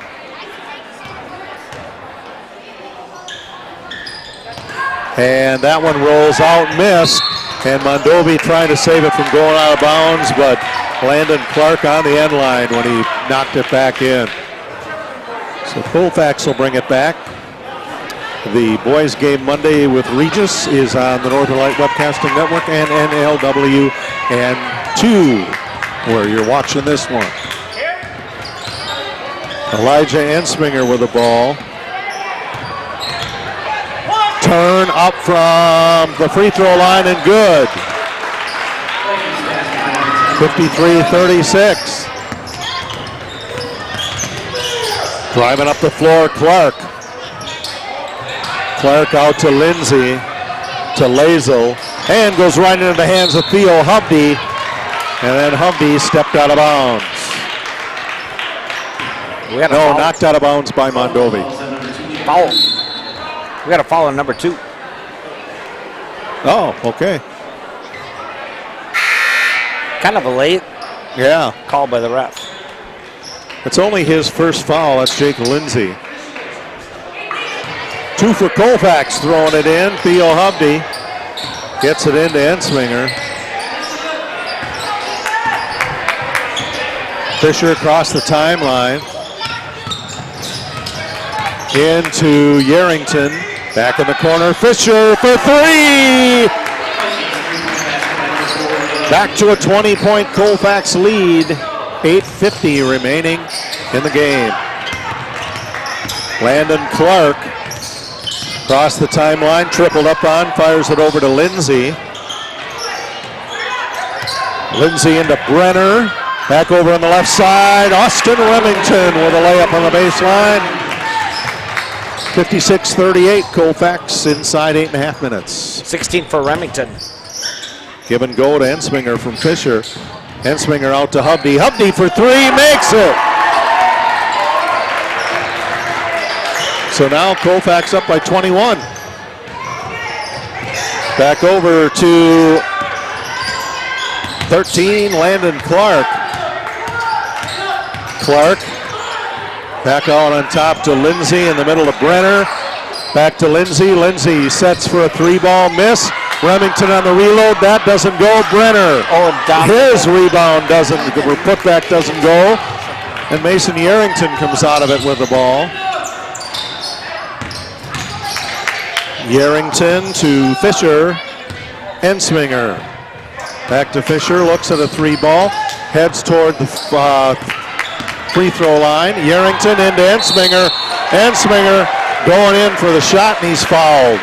And that one rolls out, missed. And Mondovi trying to save it from going out of bounds, but Landon Clark on the end line when he knocked it back in. So Colfax will bring it back. The boys game Monday with Regis is on the Northern Light Webcasting Network and NLWN 2, where you're watching this one. Elijah Ensminger with the ball. Turn up from the free throw line and good. 53-36. Driving up the floor, Clark. Clark out to Lindsay, to Lazo, and goes right into the hands of Theo Humby. And then Humby stepped out of bounds. Knocked out of bounds by Mondovi. Foul. We got a foul on number 2. Oh, okay. Kind of a late call by the ref. It's only his first foul. That's Jake Lindsay. 2 for Colfax, throwing it in. Theo Humby gets it into Ensminger. Fisher across the timeline. Into Yarrington. Back in the corner. Fisher for 3! Back to a 20-point Colfax lead. 8:50 remaining in the game. Landon Clark across the timeline, tripled up on, fires it over to Lindsay. Lindsay into Brenner. Back over on the left side. Austin Remington with a layup on the baseline. 56-38, Colfax inside 8.5 minutes. 16 for Remington. Give and go to Ensminger from Fisher. Ensminger out to Humby. Humby for 3, makes it! So now Colfax up by 21. Back over to 13, Landon Clark. Clark back out on top to Lindsay in the middle of Brenner. Back to Lindsay. Lindsay sets for a 3-ball miss. Remington on the reload. That doesn't go. Brenner. His rebound doesn't, or putback doesn't go. And Mason Yarrington comes out of it with the ball. Yarrington to Fisher. Ensminger. Back to Fisher. Looks at a 3-ball. Heads toward the free throw line. Yarrington into Ensminger. Ensminger going in for the shot, and he's fouled.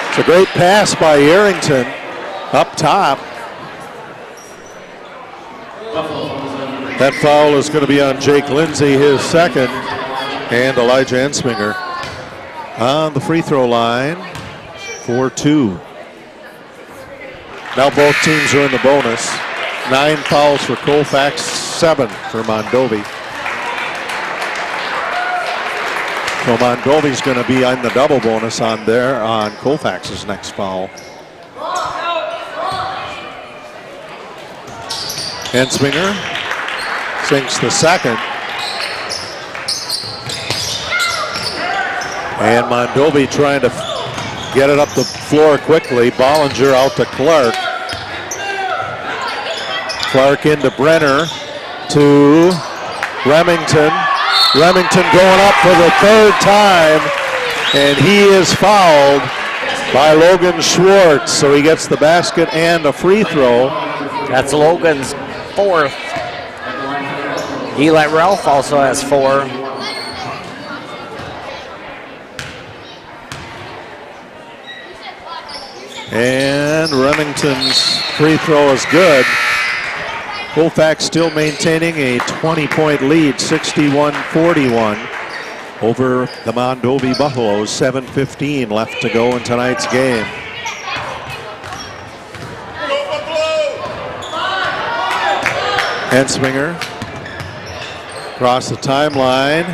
It's a great pass by Yarrington up top. That foul is going to be on Jake Lindsay, his second, and Elijah Ensminger on the free throw line for 2. Now both teams are in the bonus. 9 fouls for Colfax, 7 for Mondovi. So Mondovi's going to be on the double bonus on Colfax's next foul. Ensminger sinks the second. And Mondovi trying to get it up the floor quickly. Bollinger out to Clark. Clark into Brenner to Remington. Remington going up for the 3rd time, and he is fouled by Logan Schwartz. So he gets the basket and a free throw. That's Logan's 4th. Eli Ralph also has 4. And Remington's free throw is good. Colfax still maintaining a 20-point lead, 61-41 over the Mondovi Buffaloes. 7:15 left to go in tonight's game. Ensminger across the timeline,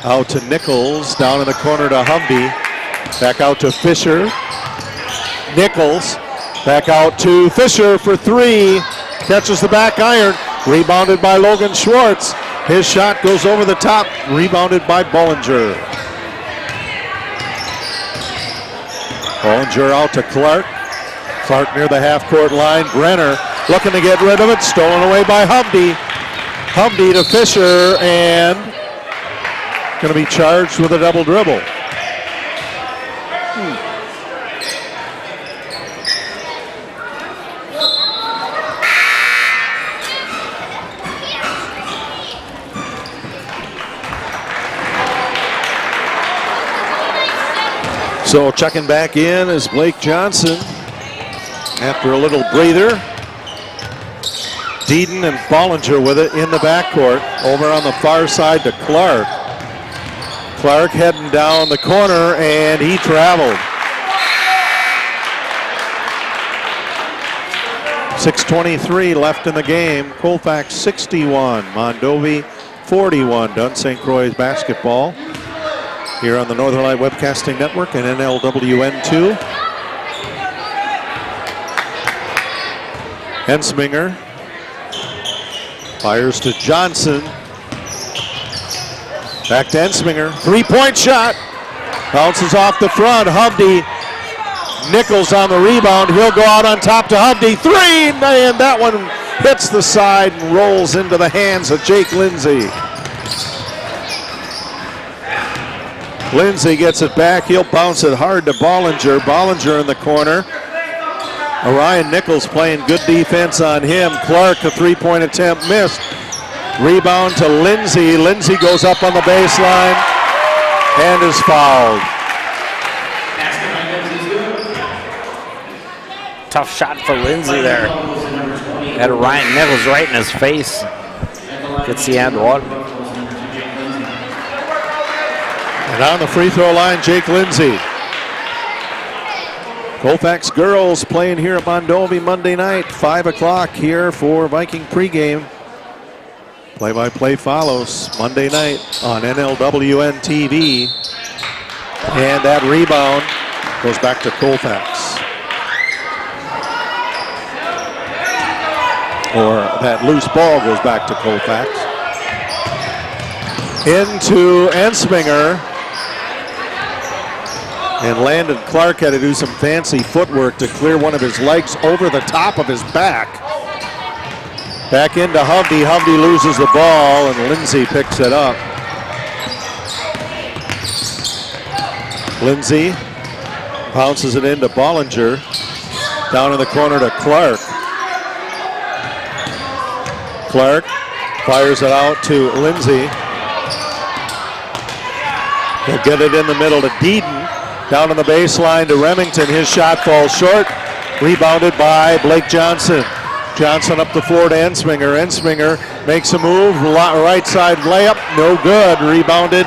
out to Nichols, down in the corner to Humby, back out to Fisher. Nichols back out to Fisher for 3. Catches the back iron, rebounded by Logan Schwartz. His shot goes over the top, rebounded by Bollinger. Bollinger out to Clark. Clark near the half-court line. Brenner looking to get rid of it, stolen away by Humby. Humby to Fisher, and going to be charged with a double dribble. So checking back in is Blake Johnson. After a little breather, Deedon and Bollinger with it in the backcourt. Over on the far side to Clark. Clark heading down the corner, and he traveled. 6:23 left in the game. Colfax 61, Mondovi 41. Done St. Croix basketball here on the Northern Light Webcasting Network and NLWN2. Ensminger fires to Johnson. Back to Ensminger. Three-point shot. Bounces off the front. Hovde. Nichols on the rebound. He'll go out on top to Hovde. Three! And that one hits the side and rolls into the hands of Jake Lindsay. Lindsay gets it back. He'll bounce it hard to Bollinger. Bollinger in the corner. Orion Nichols playing good defense on him. Clark, a three-point attempt missed. Rebound to Lindsay. Lindsay goes up on the baseline and is fouled. Tough shot for Lindsay there. Had Orion Nichols right in his face. Gets the and one. And on the free throw line, Jake Lindsay. Colfax girls playing here at Mondovi Monday night, 5 o'clock here for Viking pregame. Play-by-play follows Monday night on NLWN TV. And that rebound goes back to Colfax. Or that loose ball goes back to Colfax. Into Ensminger. And Landon Clark had to do some fancy footwork to clear one of his legs over the top of his back. Back into Hovde. Hovde loses the ball, and Lindsay picks it up. Lindsay bounces it into Bollinger. Down in the corner to Clark. Clark fires it out to Lindsay. He'll get it in the middle to Deedon. Down on the baseline to Remington. His shot falls short. Rebounded by Blake Johnson. Johnson up the floor to Ensminger. Ensminger makes a move. Right side layup. No good. Rebounded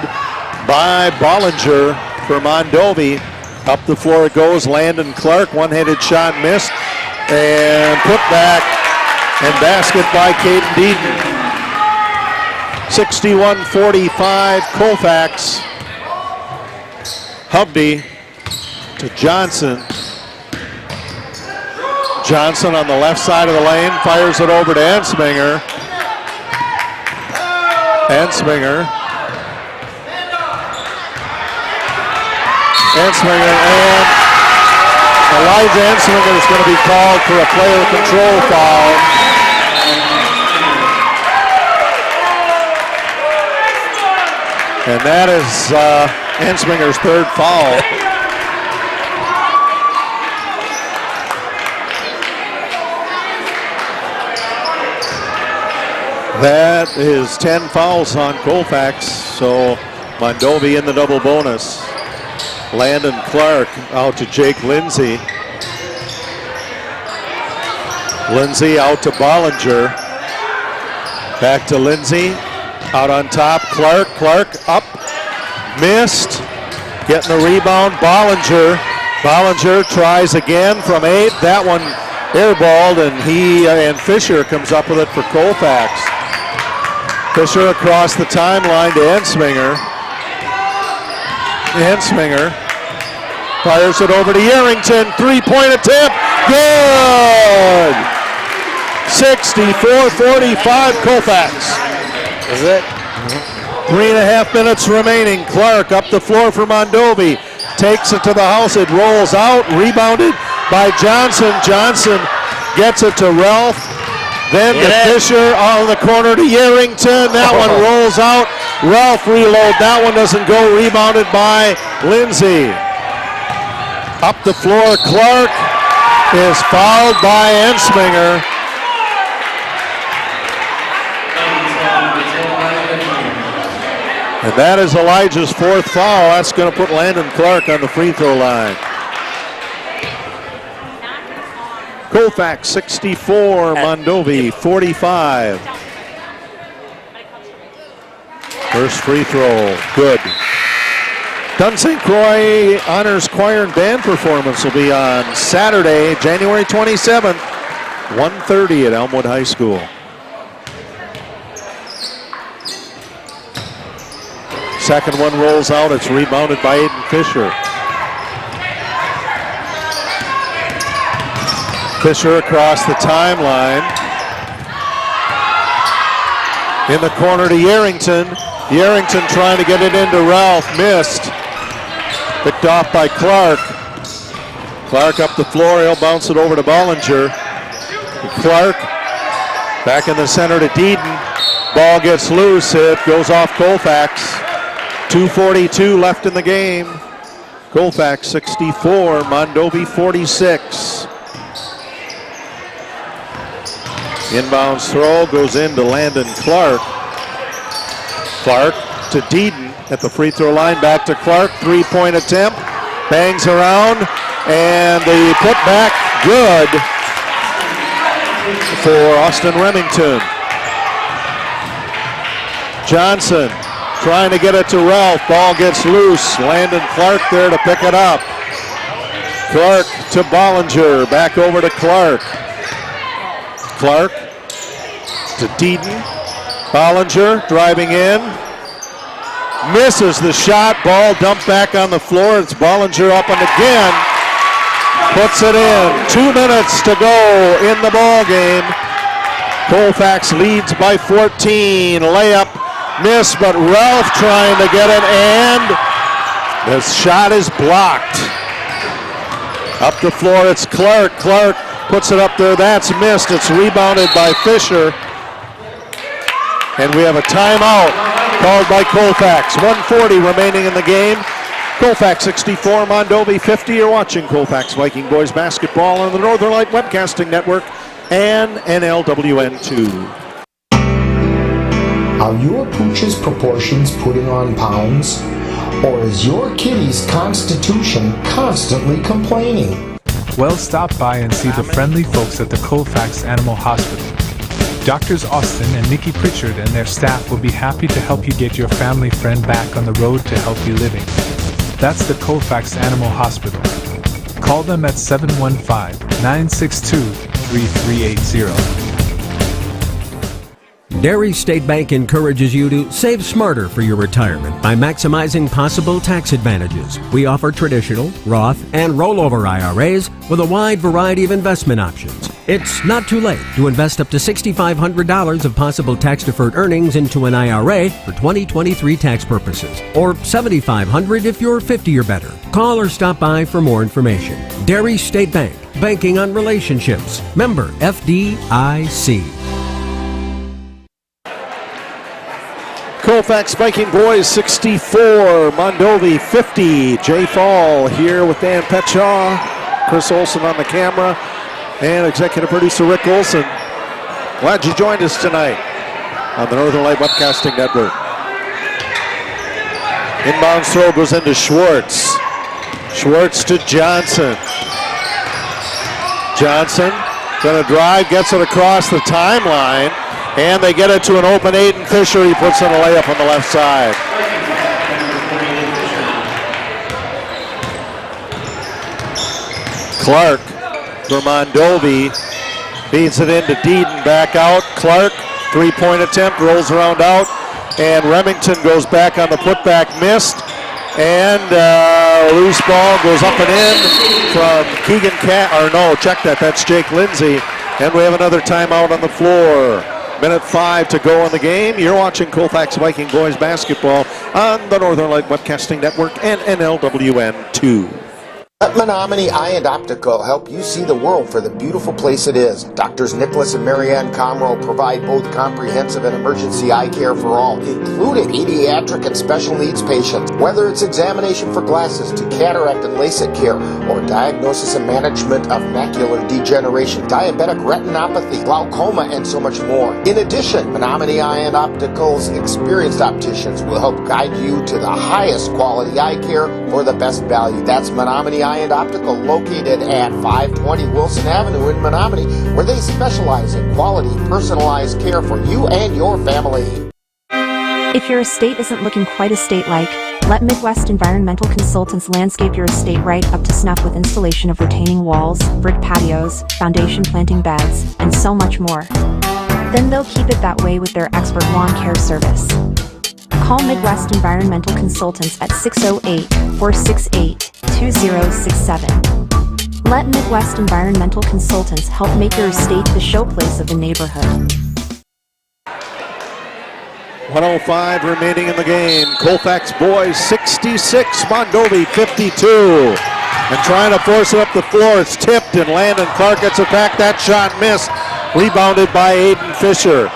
by Bollinger for Mondovi. Up the floor it goes. Landon Clark. One-handed shot missed. And put back and basket by Caden Deedon. 61-45 Colfax. Hovde to Johnson. Johnson on the left side of the lane fires it over to Ensminger. Ensminger. Ensminger, and Elijah Ensminger is going to be called for a player control foul. And that is Ensminger's third foul. That is 10 fouls on Colfax, so Mondovi in the double bonus. Landon Clark out to Jake Lindsay. Lindsay out to Bollinger. Back to Lindsay. Out on top, Clark. Clark up. Missed. Getting the rebound, Bollinger. Bollinger tries again from 8. That one airballed, and Fisher comes up with it for Colfax. Fisher across the timeline to Ensminger. Ensminger fires it over to Yerington. Three-point attempt. Good! 64-45 Colfax. Is it? 3.5 minutes remaining. Clark up the floor for Mondovi. Takes it to the house. It rolls out. Rebounded by Johnson. Johnson gets it to Ralph. Then to Fisher on the corner to Yerington. That one rolls out. Ralph reload. That one doesn't go. Rebounded by Lindsay. Up the floor, Clark is fouled by Ensminger. And that is Elijah's fourth foul. That's going to put Landon Clark on the free throw line. Colfax 64, Mondovi 45. First free throw, good. Dunn St. Croix Honors Choir and Band performance will be on Saturday, January 27th, 1:30 at Elmwood High School. Second one rolls out. It's rebounded by Aiden Fisher. Fisher across the timeline. In the corner to Yarrington. Yarrington trying to get it into Ralph. Missed. Picked off by Clark. Clark up the floor. He'll bounce it over to Bollinger. Clark back in the center to Deedon. Ball gets loose. It goes off Colfax. 2:42 left in the game. Colfax 64, Mondovi 46. Inbounds throw goes into Landon Clark. Clark to Deedon at the free throw line. Back to Clark. 3-point attempt. Bangs around. And the putback good for Austin Remington. Johnson trying to get it to Ralph. Ball gets loose. Landon Clark there to pick it up. Clark to Bollinger. Back over to Clark. Clark to Deedon. Bollinger driving in. Misses the shot. Ball dumped back on the floor. It's Bollinger up and again. Puts it in. 2 minutes to go in the ball game. Colfax leads by 14. Layup miss, but Ralph trying to get it, and the shot is blocked. Up the floor, it's Clark. Clark puts it up there. That's missed. It's rebounded by Fisher. And we have a timeout called by Colfax. 1:40 remaining in the game. Colfax 64, Mondovi 50. You're watching Colfax Viking Boys Basketball on the Northern Light Webcasting Network and NLWN 2. Are your pooch's proportions putting on pounds? Or is your kitty's constitution constantly complaining? Well, stop by and see the friendly folks at the Colfax Animal Hospital. Doctors Austin and Nikki Pritchard and their staff will be happy to help you get your family friend back on the road to healthy living. That's the Colfax Animal Hospital. Call them at 715-962-3380. Derry State Bank encourages you to save smarter for your retirement by maximizing possible tax advantages. We offer traditional, Roth, and rollover IRAs with a wide variety of investment options. It's not too late to invest up to $6,500 of possible tax-deferred earnings into an IRA for 2023 tax purposes, or $7,500 if you're 50 or better. Call or stop by for more information. Derry State Bank, banking on relationships. Member FDIC. Colfax Viking Boys 64, Mondovi 50. Jay Fall here with Dan Petshaw, Chris Olson on the camera, and executive producer Rick Olson. Glad you joined us tonight on the Northern Light Webcasting Network. Inbound throw goes into Schwartz. Schwartz to Johnson. Johnson gonna drive, gets it across the timeline. And they get it to an open Aiden Fisher. He puts in a layup on the left side. Clark for Mondovi feeds it into Deedon. Back out. Clark, 3-point attempt, rolls around out. And Remington goes back on the putback, missed. And loose ball goes up and in from Keegan check that. That's Jake Lindsay. And we have another timeout on the floor. Minute 5 to go in the game. You're watching Colfax Viking Boys Basketball on the Northern Light Webcasting Network and NLWN 2. Let Menominee Eye and Optical help you see the world for the beautiful place it is. Doctors Nicholas and Marianne Comroe provide both comprehensive and emergency eye care for all, including pediatric and special needs patients. Whether it's examination for glasses to cataract and LASIK care, or diagnosis and management of macular degeneration, diabetic retinopathy, glaucoma, and so much more. In addition, Menominee Eye and Optical's experienced opticians will help guide you to the highest quality eye care for the best value. That's Menominee Eye and Optical, located at 520 Wilson Avenue in Menominee, where they specialize in quality, personalized care for you and your family. If your estate isn't looking quite estate-like, let Midwest Environmental Consultants landscape your estate right up to snuff with installation of retaining walls, brick patios, foundation planting beds, and so much more. Then they'll keep it that way with their expert lawn care service. Call Midwest Environmental Consultants at 608-468-2067. Let Midwest Environmental Consultants help make your estate the showplace of the neighborhood. 105 remaining in the game. Colfax Boys 66, Mondovi 52. And trying to force it up the floor. It's tipped, and Landon Clark gets it back. That shot missed. Rebounded by Aiden Fisher.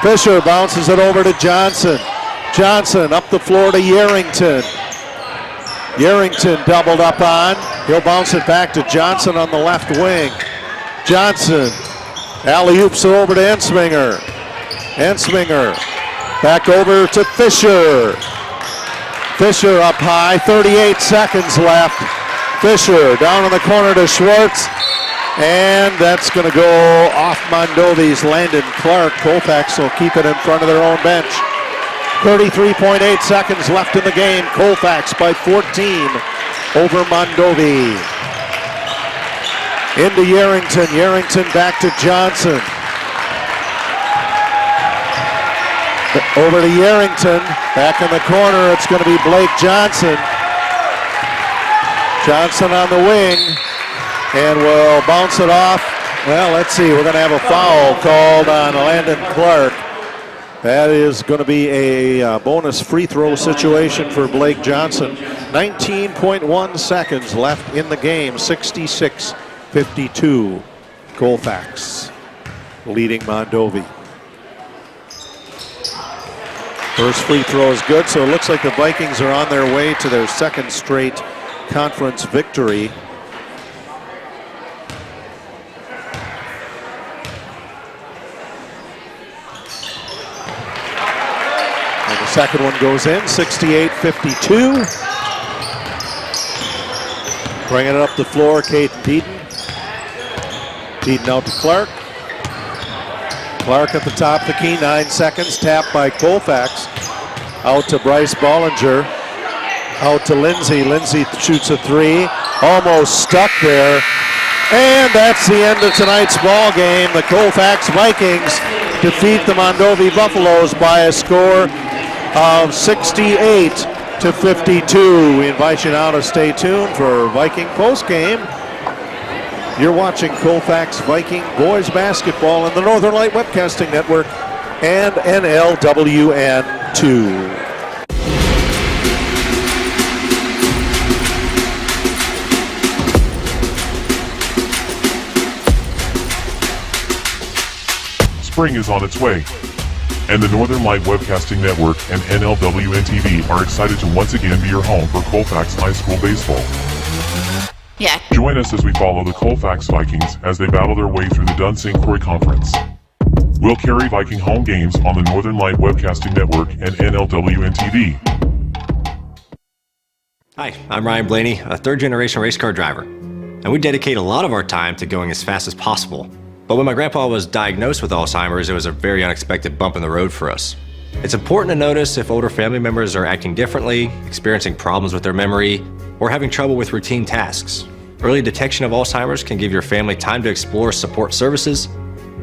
Fisher bounces it over to Johnson. Johnson up the floor to Yerington. Yerington doubled up on. He'll bounce it back to Johnson on the left wing. Johnson alley-oops it over to Ensminger. Ensminger back over to Fisher. Fisher up high, 38 seconds left. Fisher down in the corner to Schwartz. And that's going to go off Mondovi's Landon Clark. Colfax will keep it in front of their own bench. 33.8 seconds left in the game. Colfax by 14 over Mondovi. Into Yerington. Yerington back to Johnson. Over to Yerington. Back in the corner. It's going to be Blake Johnson. Johnson on the wing. And we'll bounce it off. Well, let's see. We're going to have a foul called on Landon Clark. That is going to be a bonus free throw situation for Blake Johnson. 19.1 seconds left in the game. 66-52. Colfax leading Mondovi. First free throw is good, so it looks like the Vikings are on their way to their second straight conference victory. Second one goes in, 68-52. Bringing it up the floor, Caden Deaton. Deaton out to Clark. Clark at the top of the key, 9 seconds. Tapped by Colfax. Out to Bryce Bollinger. Out to Lindsay. Lindsay shoots a three. Almost stuck there. And that's the end of tonight's ball game. The Colfax Vikings defeat the Mondovi Buffaloes by a score of 68-52. We invite you now to stay tuned for Viking postgame. You're watching Colfax Viking Boys Basketball on the Northern Light Webcasting Network and NLWN 2. Spring is on its way, and the Northern Light Webcasting Network and NLWN TV are excited to once again be your home for Colfax High School baseball. Yeah. Join us as we follow the Colfax Vikings as they battle their way through the Dunn St. Croix Conference. We'll carry Viking home games on the Northern Light Webcasting Network and NLWN TV. Hi, I'm Ryan Blaney, a third-generation race car driver, and we dedicate a lot of our time to going as fast as possible. But when my grandpa was diagnosed with Alzheimer's, it was a very unexpected bump in the road for us. It's important to notice if older family members are acting differently, experiencing problems with their memory, or having trouble with routine tasks. Early detection of Alzheimer's can give your family time to explore support services,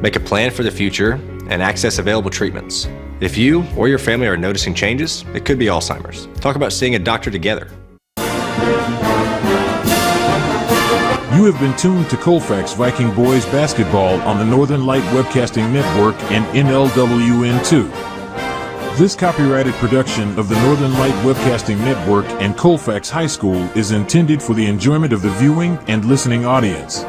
make a plan for the future, and access available treatments. If you or your family are noticing changes, it could be Alzheimer's. Talk about seeing a doctor together. You have been tuned to Colfax Viking Boys Basketball on the Northern Light Webcasting Network and NLWN2. This copyrighted production of the Northern Light Webcasting Network and Colfax High School is intended for the enjoyment of the viewing and listening audience.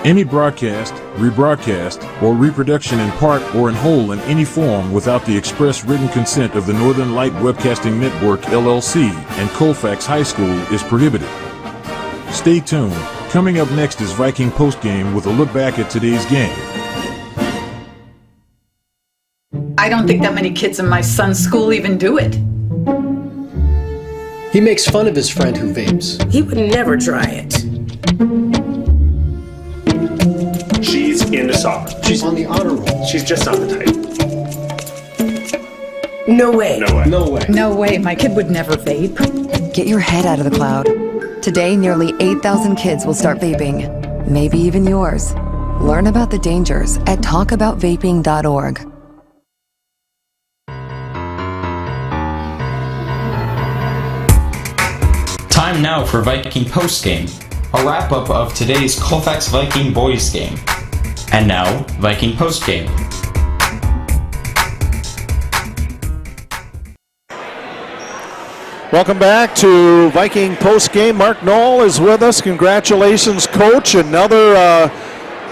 Any broadcast, rebroadcast, or reproduction in part or in whole in any form without the express written consent of the Northern Light Webcasting Network LLC and Colfax High School is prohibited. Stay tuned. Coming up next is Viking Postgame with a look back at today's game. I don't think that many kids in my son's school even do it. He makes fun of his friend who vapes. He would never try it. She's into soccer. She's on the honor roll. She's just not the type. No way. No way. No way. No way, my kid would never vape. Get your head out of the cloud. Today, nearly 8,000 kids will start vaping. Maybe even yours. Learn about the dangers at talkaboutvaping.org. Time now for Viking Postgame, a wrap-up of today's Colfax Viking Boys game. And now, Viking Postgame. Welcome back to Viking Postgame. Mark Knoll is with us. Congratulations, Coach. Another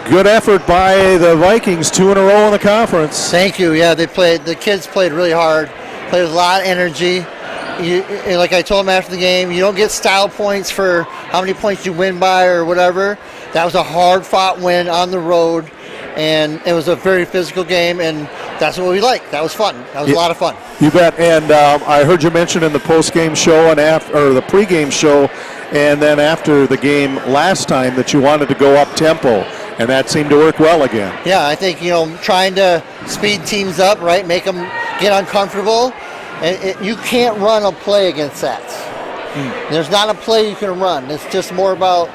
good effort by the Vikings, 2 in a row in the conference. Thank you. Yeah, the kids played really hard, played with a lot of energy. Like I told them after the game, you don't get style points for how many points you win by or whatever. That was a hard-fought win on the road, and it was a very physical game, and that's what we like. That was fun. That was a lot of fun. You bet. And I heard you mention in the post-game show and the pre-game show, and then after the game last time that you wanted to go up-tempo, and that seemed to work well again. Yeah, I think, trying to speed teams up, right, make them get uncomfortable. And you can't run a play against that. There's not a play you can run. It's just more about,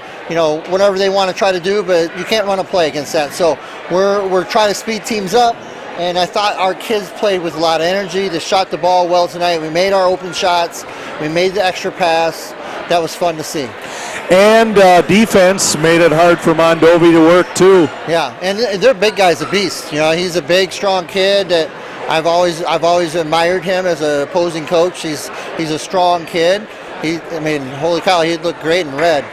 whatever they want to try to do, but you can't run a play against that. So we're trying to speed teams up, and I thought our kids played with a lot of energy. They shot the ball well tonight. We made our open shots. We made the extra pass. That was fun to see. And defense made it hard for Mondovi to work, too. Yeah, and their big guy's a beast. He's a big, strong kid that I've always admired him as an opposing coach. He's a strong kid. Holy cow, he'd look great in red.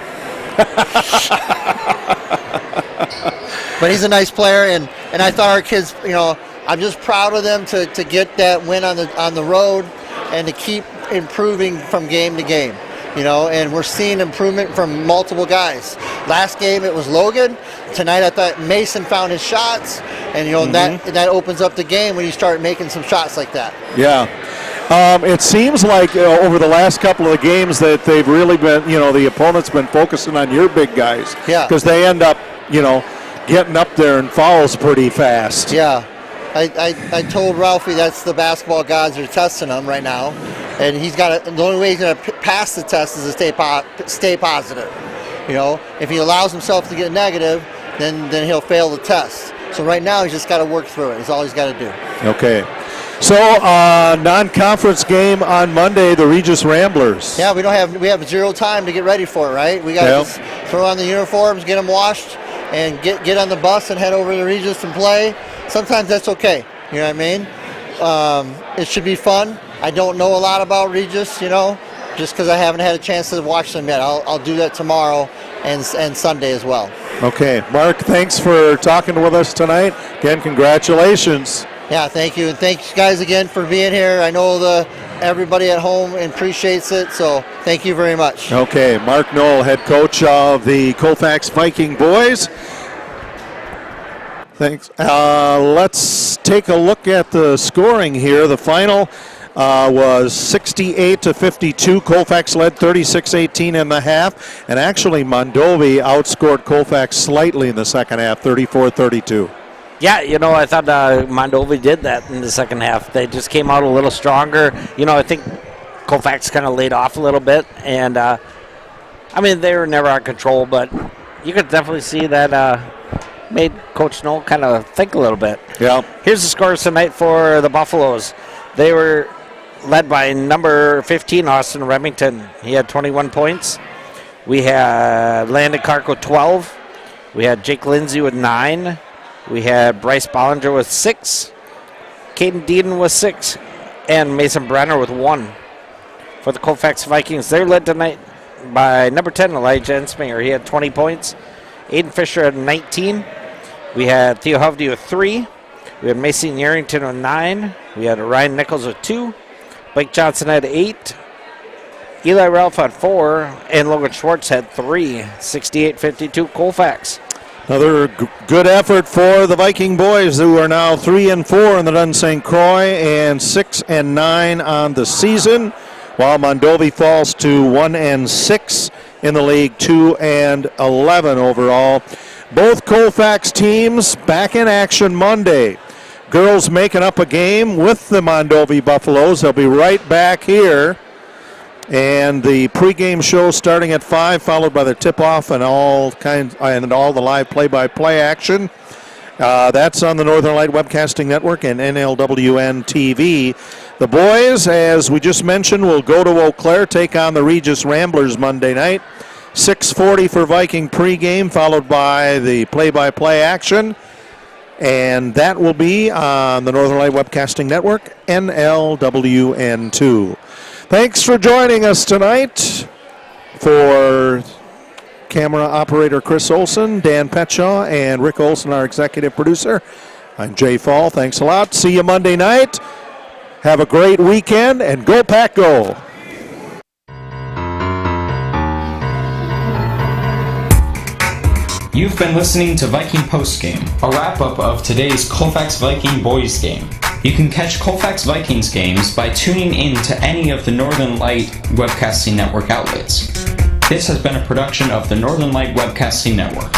But he's a nice player, and I thought our kids, I'm just proud of them to get that win on the road and to keep improving from game to game. And we're seeing improvement from multiple guys. Last game it was Logan. Tonight I thought Mason found his shots, and that opens up the game when you start making some shots like that. Yeah. It seems like over the last couple of the games that they've really been, the opponent's been focusing on your big guys. Yeah. Because they end up, getting up there and fouls pretty fast. Yeah. I told Ralphie that's the basketball gods are testing him right now, and the only way he's going to pass the test is to stay positive. If he allows himself to get negative, then he'll fail the test. So right now he's just got to work through it. That's all he's got to do. Okay. So non-conference game on Monday, the Regis Ramblers. Yeah, we have 0 time to get ready for it, right? We got to just throw on the uniforms, get them washed, and get on the bus and head over to Regis and play. Sometimes that's okay. You know what I mean? It should be fun. I don't know a lot about Regis, just because I haven't had a chance to watch them yet. I'll do that tomorrow and Sunday as well. Okay. Mark, thanks for talking with us tonight. Again, congratulations. Yeah, thank you. And thanks, guys, again for being here. I know everybody at home appreciates it, so thank you very much. Okay. Mark Knoll, head coach of the Colfax Viking Boys. Thanks. Let's take a look at the scoring here. The final was 68-52. Colfax led 36-18 in the half, and actually Mondovi outscored Colfax slightly in the second half, 34-32. Yeah, I thought Mondovi did that in the second half. They just came out a little stronger. I think Colfax kind of laid off a little bit, and they were never out of control, but you could definitely see that made Coach Knoll kind of think a little bit. Yeah. Here's the scores tonight for the Buffaloes. They were led by number 15, Austin Remington. He had 21 points. We had Landon Clark with 12. We had Jake Lindsay with 9. We had Bryce Bollinger with 6. Caden Deaton with 6. And Mason Brenner with 1. For the Colfax Vikings, they're led tonight by number 10, Elijah Ensminger. He had 20 points. Aiden Fisher had 19. We had Theo Hovde with 3. We had Mason Yerington with 9. We had Ryan Nichols with 2. Blake Johnson had 8. Eli Ralph had 4. And Logan Schwartz had 3. 68-52 Colfax. Another good effort for the Viking boys, who are now 3-4 in the Dun St. Croix and 6-9 on the season. while Mondovi falls to 1-6 in the league, 2-11 overall. Both Colfax teams back in action Monday. Girls making up a game with the Mondovi Buffaloes. They'll be right back here. And the pregame show starting at 5, followed by the tip-off and all the live play-by-play action. That's on the Northern Light Webcasting Network and NLWN TV. The boys, as we just mentioned, will go to Eau Claire, take on the Regis Ramblers Monday night. 6:40 for Viking pregame, followed by the play-by-play action. And that will be on the Northern Light Webcasting Network, NLWN2. Thanks for joining us tonight. For camera operator Chris Olson, Dan Petshaw, and Rick Olson, our executive producer, I'm Jay Fall. Thanks a lot. See you Monday night. Have a great weekend, and go Pack Go! You've been listening to Viking Postgame, a wrap-up of today's Colfax Viking Boys game. You can catch Colfax Vikings games by tuning in to any of the Northern Light Webcasting Network outlets. This has been a production of the Northern Light Webcasting Network.